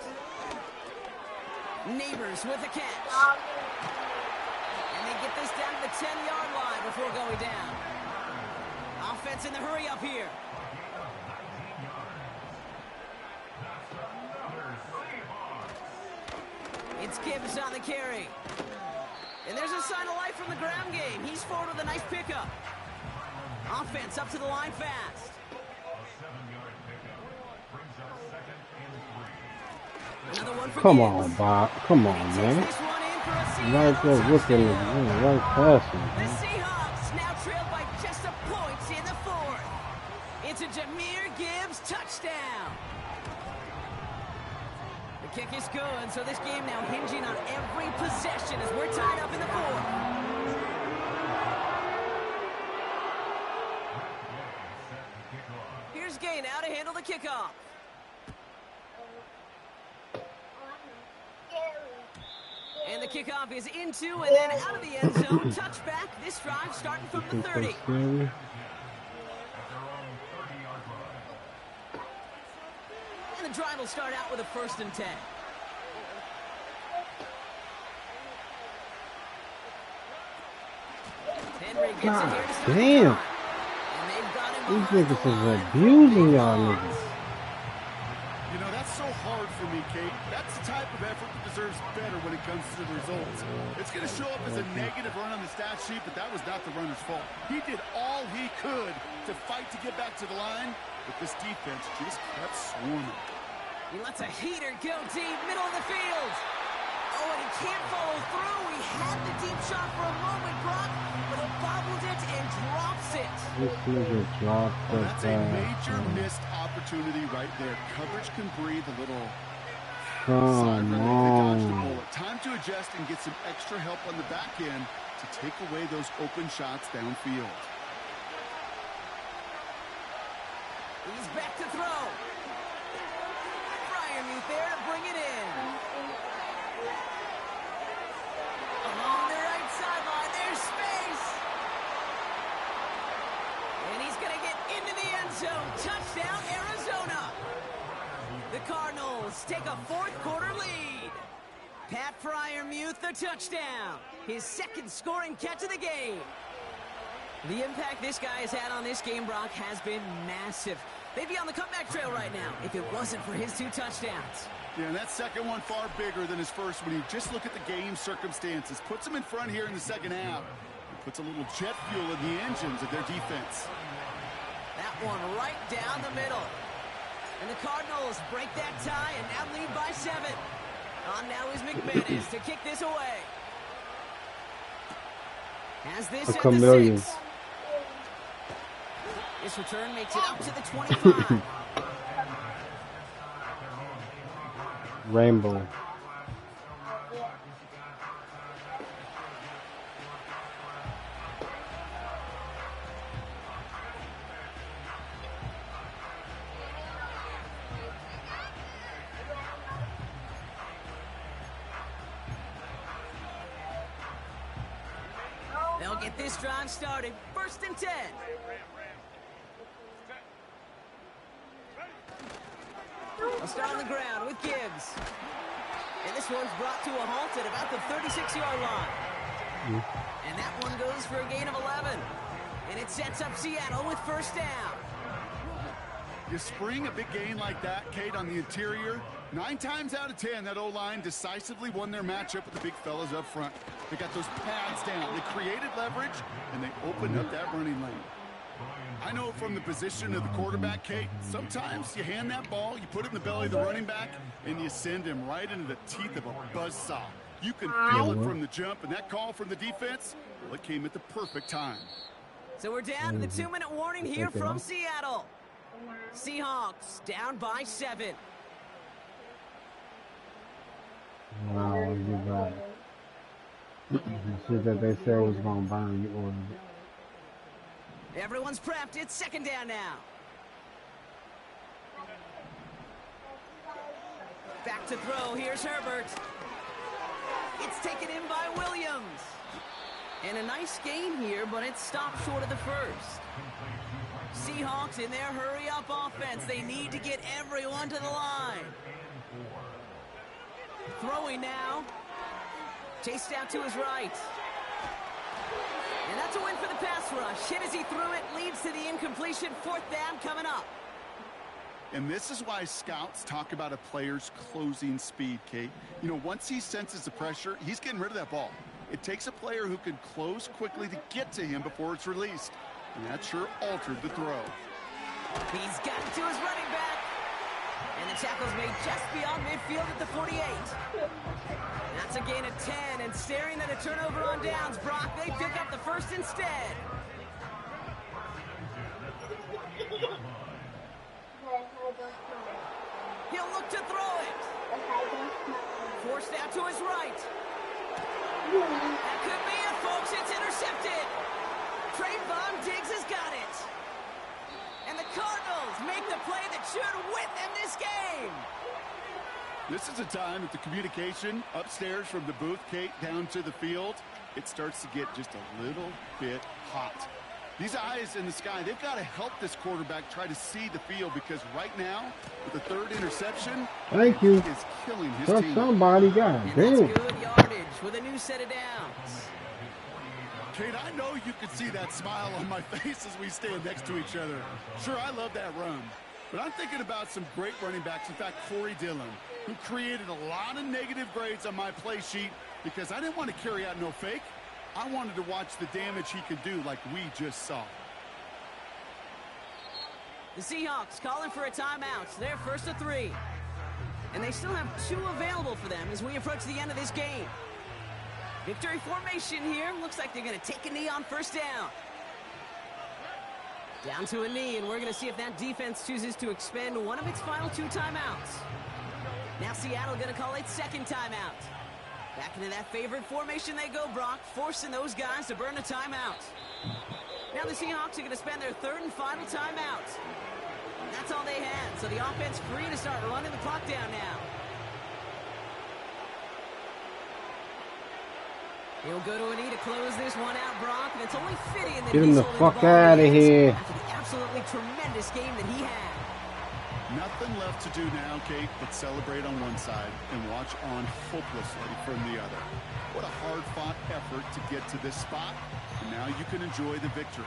[SPEAKER 1] Neighbors with the catch. And they get this down to the 10-yard line before going down. Offense in the hurry up here. It's Gibbs on the carry. And there's a sign of life from the ground game. He's forward with a nice pickup. Offense up to the line fast.
[SPEAKER 2] Come on, Bob. Come on, man. Right there looking right past him.
[SPEAKER 1] The Seahawks now trailed by just a point in the 4th. It's a Jahmyr Gibbs touchdown. The kick is good, so this game now hinging on every possession as we're tied up in the 4th. Here's Gay now to handle the kickoff. And the kickoff is into and then out of the end zone. Touchback. This drive starting from the 30. And the drive will start out with a 1st and 10. Henry gets it here to start.
[SPEAKER 2] Damn.
[SPEAKER 1] And they've got him.
[SPEAKER 2] These niggas is abusing y'all niggas.
[SPEAKER 3] You know, that's so hard for me, Kate. That's the type of effort that deserves better when it comes to the results. It's going to show up as a negative run on the stat sheet, but that was not the runner's fault. He did all he could to fight to get back to the line, but this defense just kept swarming.
[SPEAKER 1] He lets a heater go deep, middle of the field. Oh, and he can't follow through. He had the deep shot for a moment, Brock, but he bobbled it and drops it.
[SPEAKER 2] This nigga dropped the
[SPEAKER 3] That's a major missed opportunity right there. Coverage can breathe a little.
[SPEAKER 2] Come on.
[SPEAKER 3] Time to adjust and get some extra help on the back end to take away those open shots downfield.
[SPEAKER 1] He's back to throw. Fryermuth there to bring it in. Along the right sideline, there's space. And he's going to get into the end zone. Touchdown, Arizona. The Cardinals take a 4th quarter lead. Pat Fryermuth, the touchdown. His second scoring catch of the game. The impact this guy has had on this game, Brock, has been massive. They'd be on the comeback trail right now if it wasn't for his 2 touchdowns.
[SPEAKER 3] Yeah, and that second one far bigger than his first when you just look at the game circumstances. Puts him in front here in the second half. It puts a little jet fuel in the engines of their defense.
[SPEAKER 1] That one right down the middle. And the Cardinals break that tie and now lead by 7. On now is McManus to kick this away. Has this at the 6. This return makes it up to the 25.
[SPEAKER 2] Rainbow.
[SPEAKER 1] They'll get this drive started. 1st and 10. They'll start on the ground with Gibbs. And this one's brought to a halt at about the 36-yard line. And that one goes for a gain of 11. And it sets up Seattle with 1st down.
[SPEAKER 3] You spring a big gain like that, Kate, on the interior. 9 times out of 10, that O-line decisively won their matchup with the big fellas up front. They got those pads down. They created leverage, and they opened up that running lane. I know from the position of the quarterback, Kate, sometimes you hand that ball, you put it in the belly of the running back, and you send him right into the teeth of a buzzsaw. You can feel it from the jump, and that call from the defense, well, it came at the perfect time.
[SPEAKER 1] So we're down to the 2-minute warning here from Seattle. Seahawks down by 7.
[SPEAKER 2] Wow, you got it. The shit that they said was going to burn, you ordered it.
[SPEAKER 1] Everyone's prepped. It's 2nd down now. Back to throw. Here's Herbert. It's taken in by Williams. And a nice gain here, but it stopped short of the 1st. Seahawks in their hurry-up offense. They need to get everyone to the line. Throwing now. Chased out to his right. And that's a win for the pass rush. Hit as he threw it, leads to the incompletion. 4th down coming up.
[SPEAKER 3] And this is why scouts talk about a player's closing speed, Kate. You know, once he senses the pressure, he's getting rid of that ball. It takes a player who can close quickly to get to him before it's released. And that sure altered the throw.
[SPEAKER 1] He's got it to his running back. And the tackle's made just beyond midfield at the 48. That's a gain of 10, and staring at a turnover on downs, Brock, they pick up the 1st instead. He'll look to throw it. Forced out to his right. That could be it, folks. It's intercepted. Trayvon Diggs has got it. And the Cardinals make the play that should win them this game.
[SPEAKER 3] This is a time that the communication upstairs from the booth, Kate, down to the field, it starts to get just a little bit hot. These eyes in the sky, they've got to help this quarterback try to see the field, because right now, with the 3rd interception,
[SPEAKER 2] thank you.
[SPEAKER 3] He is killing his team.
[SPEAKER 2] Somebody got
[SPEAKER 1] and
[SPEAKER 2] damn.
[SPEAKER 1] that's good yardage with a new set of downs.
[SPEAKER 3] Kate, I know you can see that smile on my face as we stand next to each other. Sure, I love that run. But I'm thinking about some great running backs. In fact, Corey Dillon, who created a lot of negative grades on my play sheet because I didn't want to carry out no fake. I wanted to watch the damage he could do like we just saw.
[SPEAKER 1] The Seahawks calling for a timeout. They're 1st and 3. And they still have 2 available for them as we approach the end of this game. Victory formation here. Looks like they're going to take a knee on 1st down. Down to a knee, and we're going to see if that defense chooses to expend one of its final 2 timeouts. Now Seattle going to call its 2nd timeout. Back into that favorite formation they go, Brock, forcing those guys to burn a timeout. Now the Seahawks are going to spend their 3rd and final timeout. That's all they had, so the offense free to start running the clock down now. He'll go to a knee to close this one out, Brock, and it's only fitting that
[SPEAKER 2] Get him the fuck out of here.
[SPEAKER 1] After the absolutely tremendous game that he had.
[SPEAKER 3] Nothing left to do now, Kate, but celebrate on one side and watch on hopelessly from the other. What a hard-fought effort to get to this spot, and now you can enjoy the victory.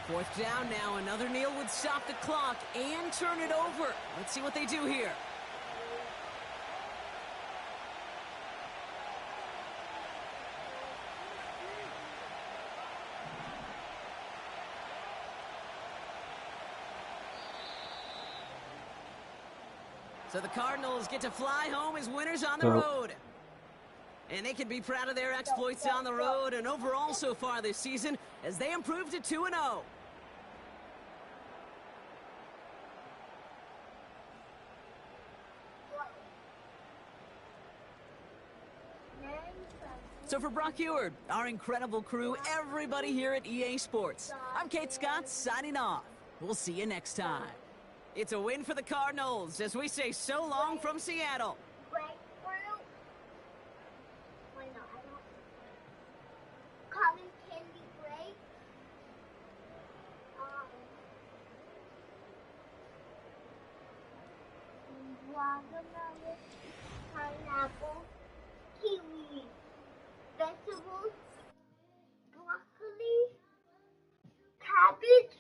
[SPEAKER 1] Fourth down now. Another kneel would stop the clock and turn it over. Let's see what they do here. So the Cardinals get to fly home as winners on the road. And they can be proud of their exploits on the road and overall so far this season as they improve to 2-0. So for Brock Eward, our incredible crew, everybody here at EA Sports, I'm Kate Scott signing off. We'll see you next time. It's a win for the Cardinals as we say so long from Seattle.
[SPEAKER 5] Watermelon, pineapple, kiwi, vegetables, broccoli, cabbage,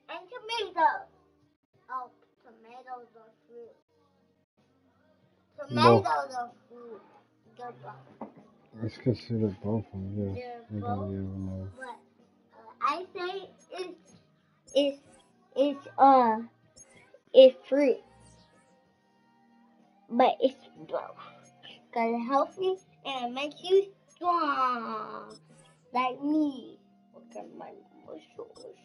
[SPEAKER 5] and tomatoes. Oh, tomatoes are fruit. Tomatoes are fruit. They're both.
[SPEAKER 2] Let's consider both of them, yeah.
[SPEAKER 5] They're both, but I say it's fruit, but it's both. Cause it helps me and it makes you strong, like me. Look at my muscles.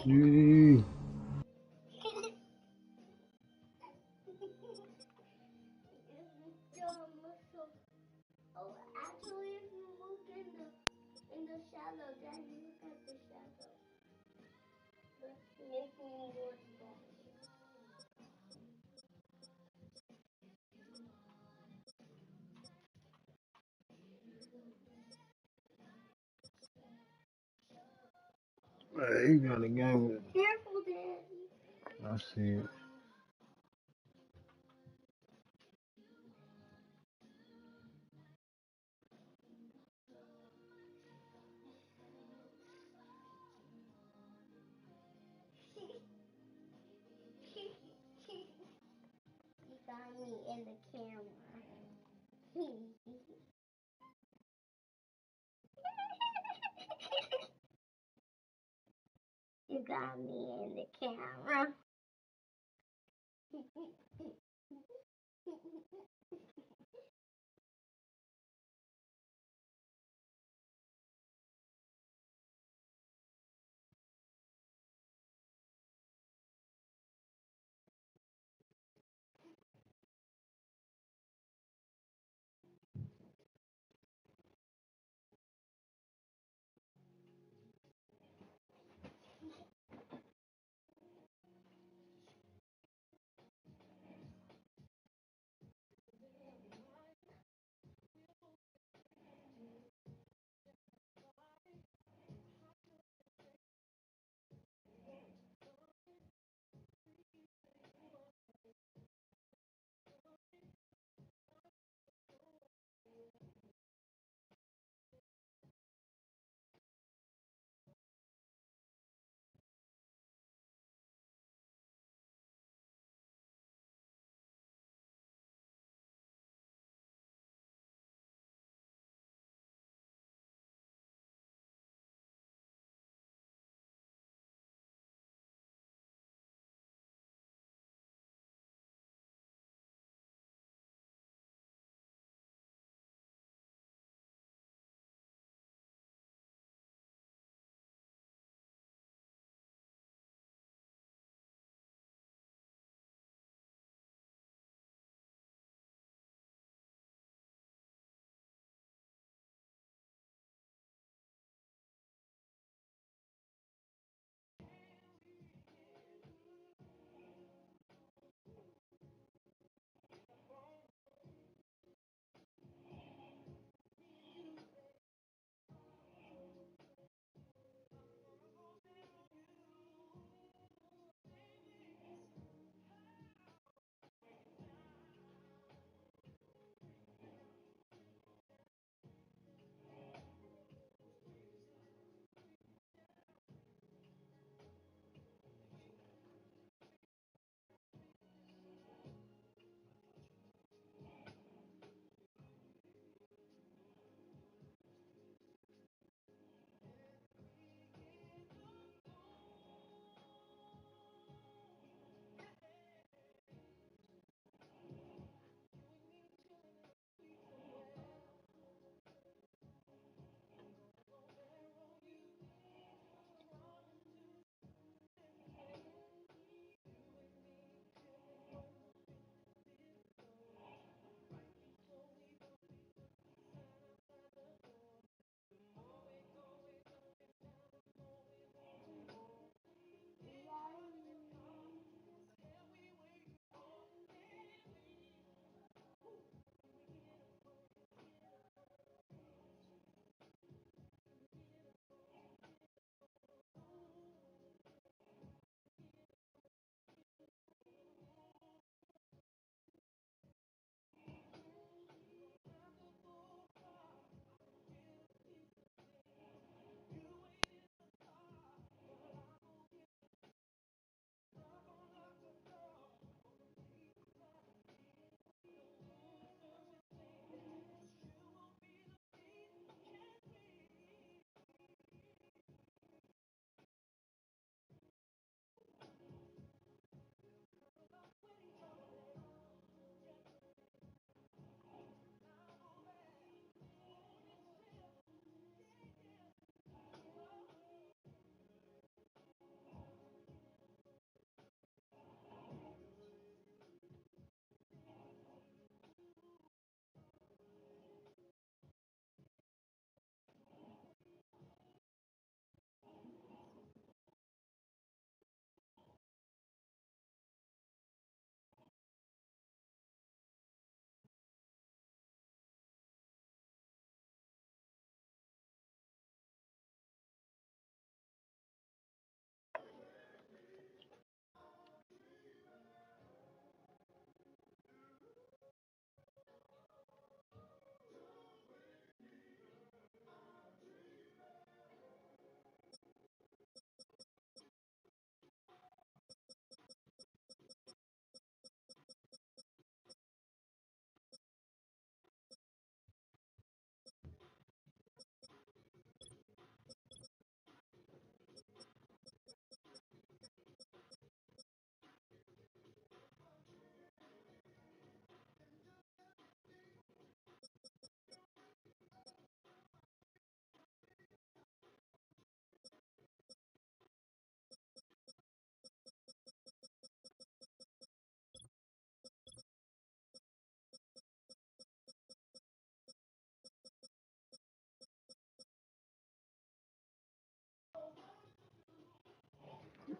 [SPEAKER 2] Yee.
[SPEAKER 5] Oh, actually, if you look in the shadow, then you look at the shadow. Make me more strong.
[SPEAKER 2] Hey, you got a game with it.
[SPEAKER 5] Careful, Daddy.
[SPEAKER 2] I see it.
[SPEAKER 5] You got me in the camera. You got me in the camera.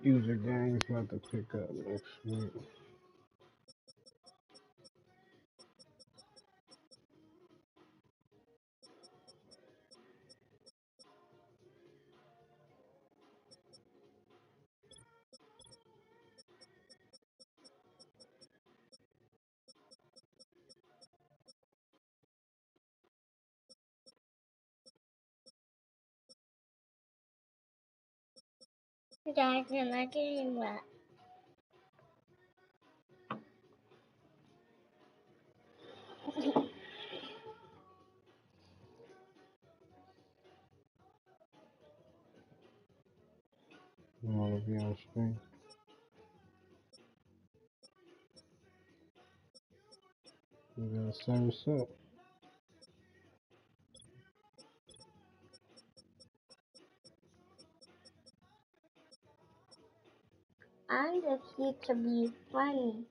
[SPEAKER 2] User games about to pick up next week.
[SPEAKER 5] Dad, can I get you that?
[SPEAKER 2] You want to be on screen? You gotta service up.
[SPEAKER 5] I'm just here to be funny.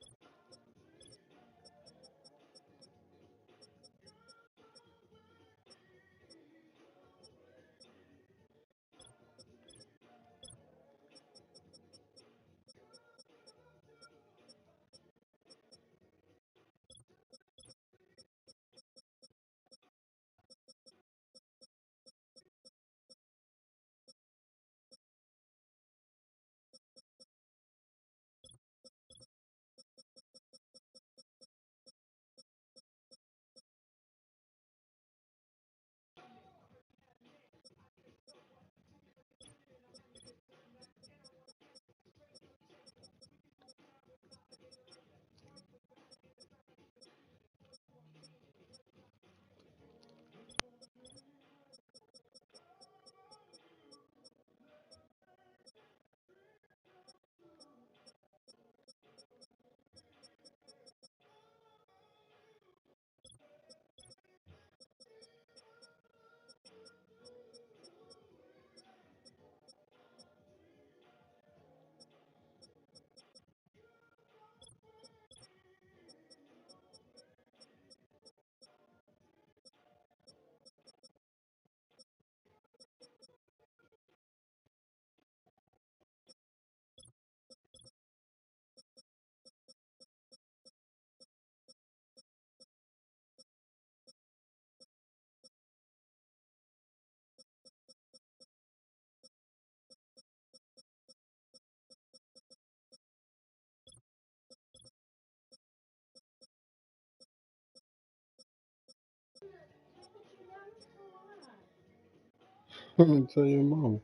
[SPEAKER 2] Let me tell your mom.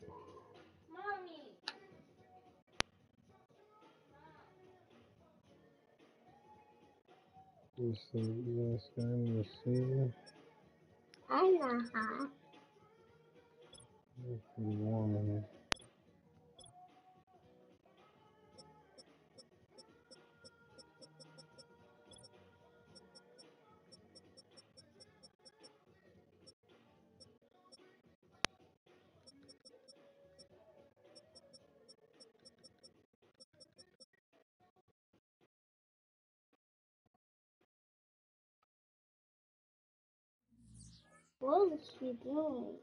[SPEAKER 2] This is this game this season.
[SPEAKER 5] I'm not hot.
[SPEAKER 2] It's pretty warm in here.
[SPEAKER 5] What is she doing?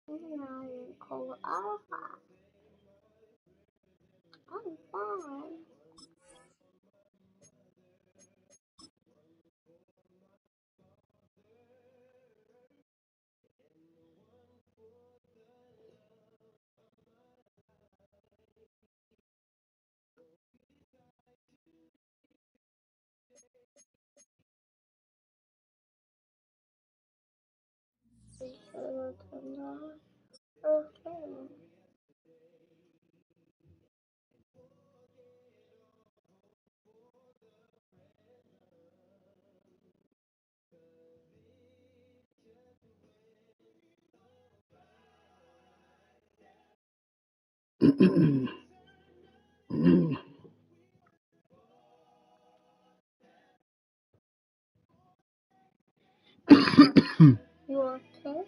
[SPEAKER 5] I'm cold. I'm fine. Okay. You okay?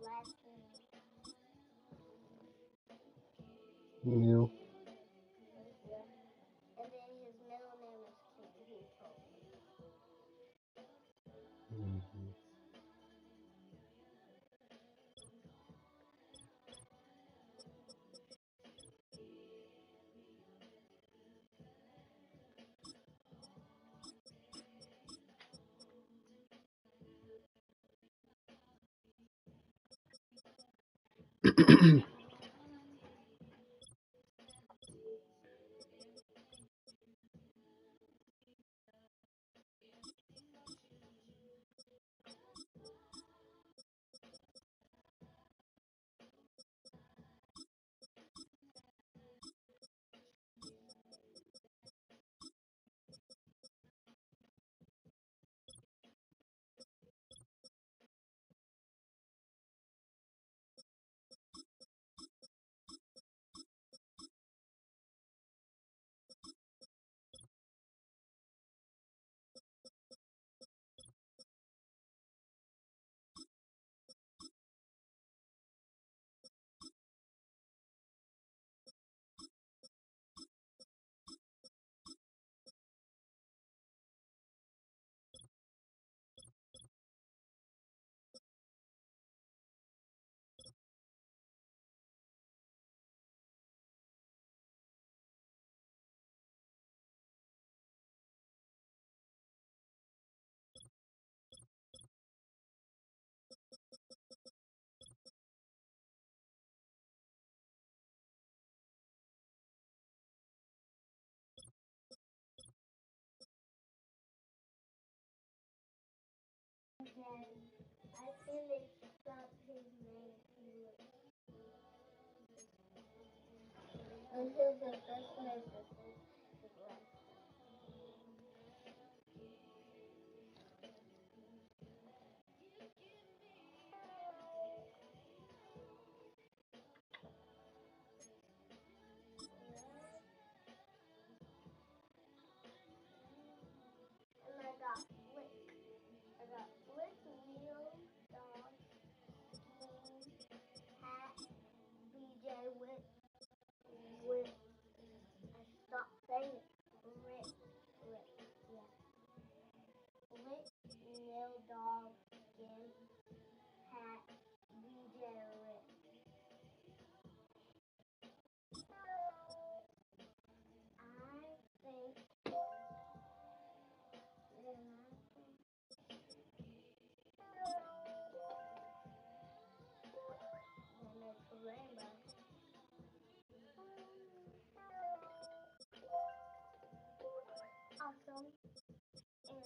[SPEAKER 5] last name.
[SPEAKER 2] You.
[SPEAKER 5] And then his middle name is King, he told me.
[SPEAKER 2] Mm-hmm.
[SPEAKER 5] Okay, I finished up his name. This is his first name, this is his last. And I got Flick. I got Flick, Wheel, Dog, King, Hat, BJ, Whip. I stopped saying it. Rick, yeah. Flick, Wheel, Dog, Skin, Hat, BJ, Rick. I think rainbow. Awesome. And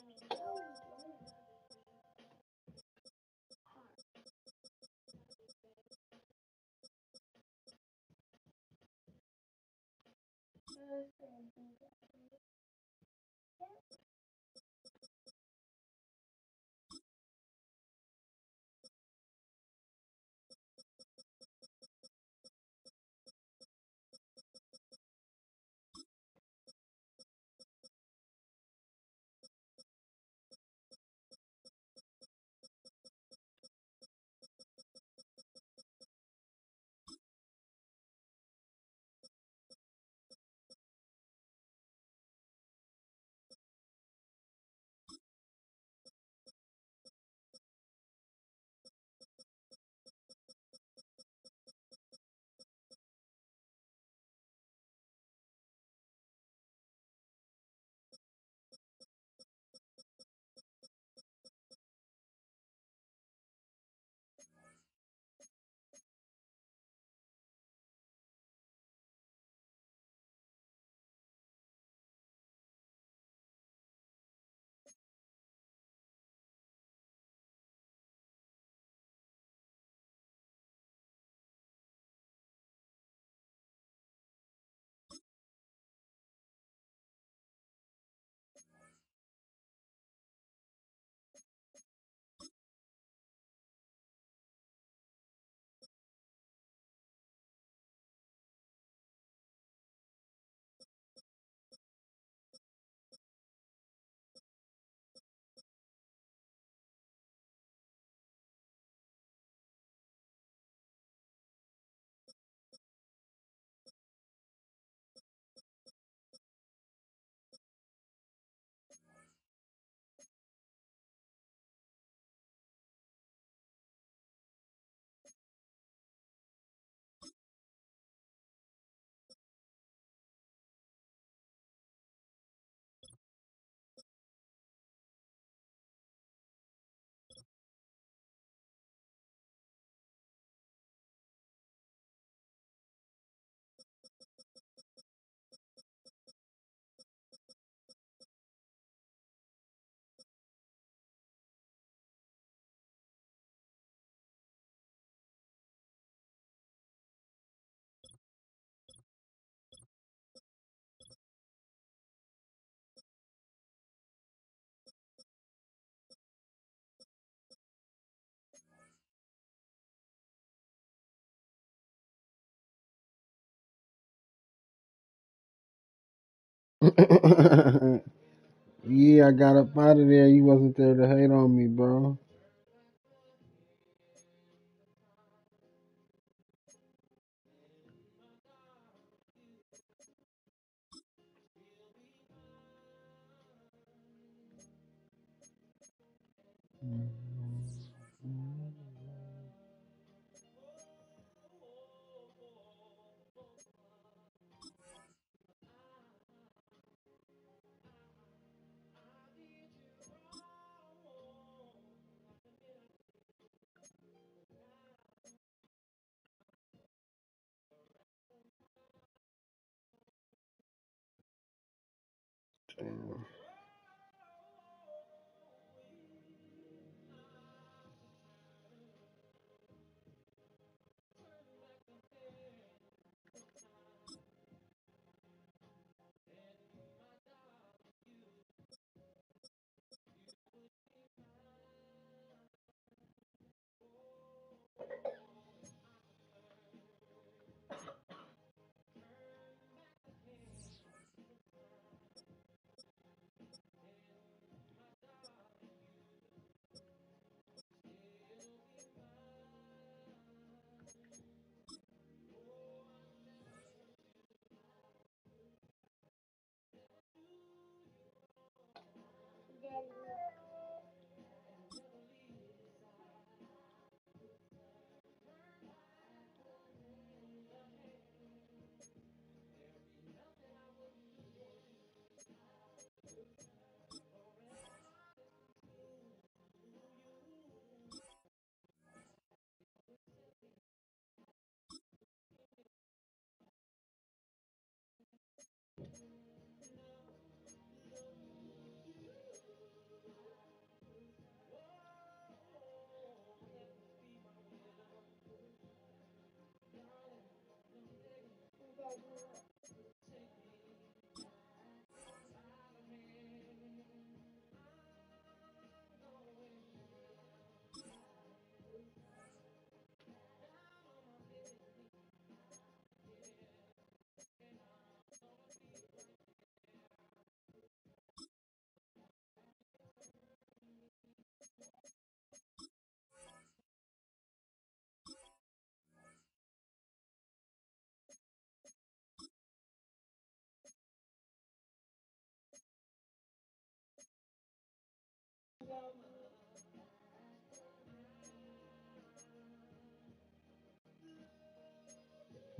[SPEAKER 2] Yeah, I got up out of there. You wasn't there to hate on me, bro.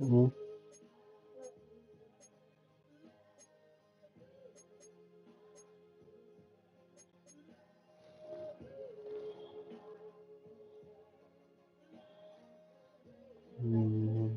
[SPEAKER 2] Mm-hmm. Mm-hmm.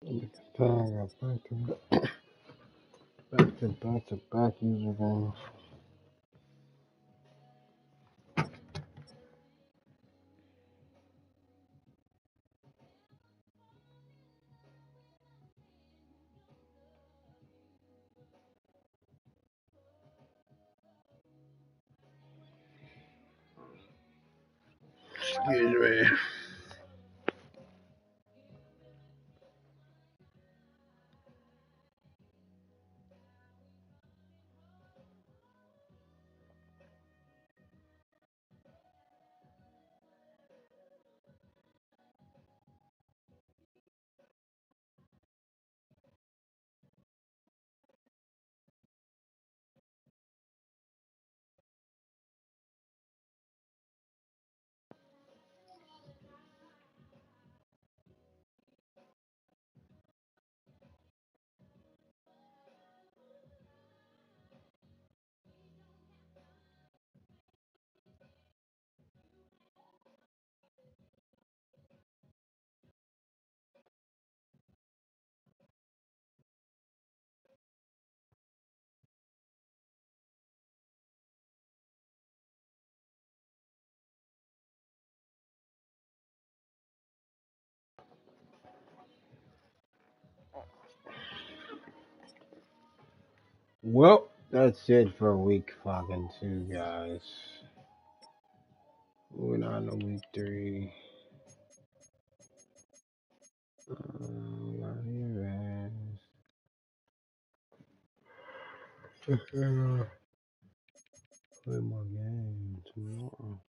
[SPEAKER 2] Dang, I back to back user games. Excuse me. Well, that's it for week fucking 2, guys. Moving on to week 3. Got here is play more games tomorrow.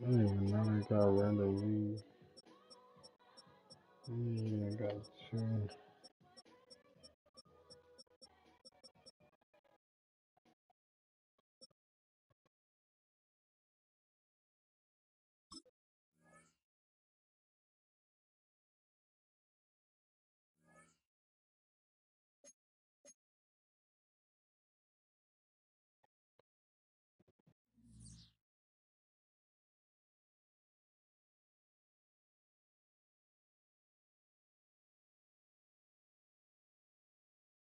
[SPEAKER 2] I don't even know I got random leads. I got two.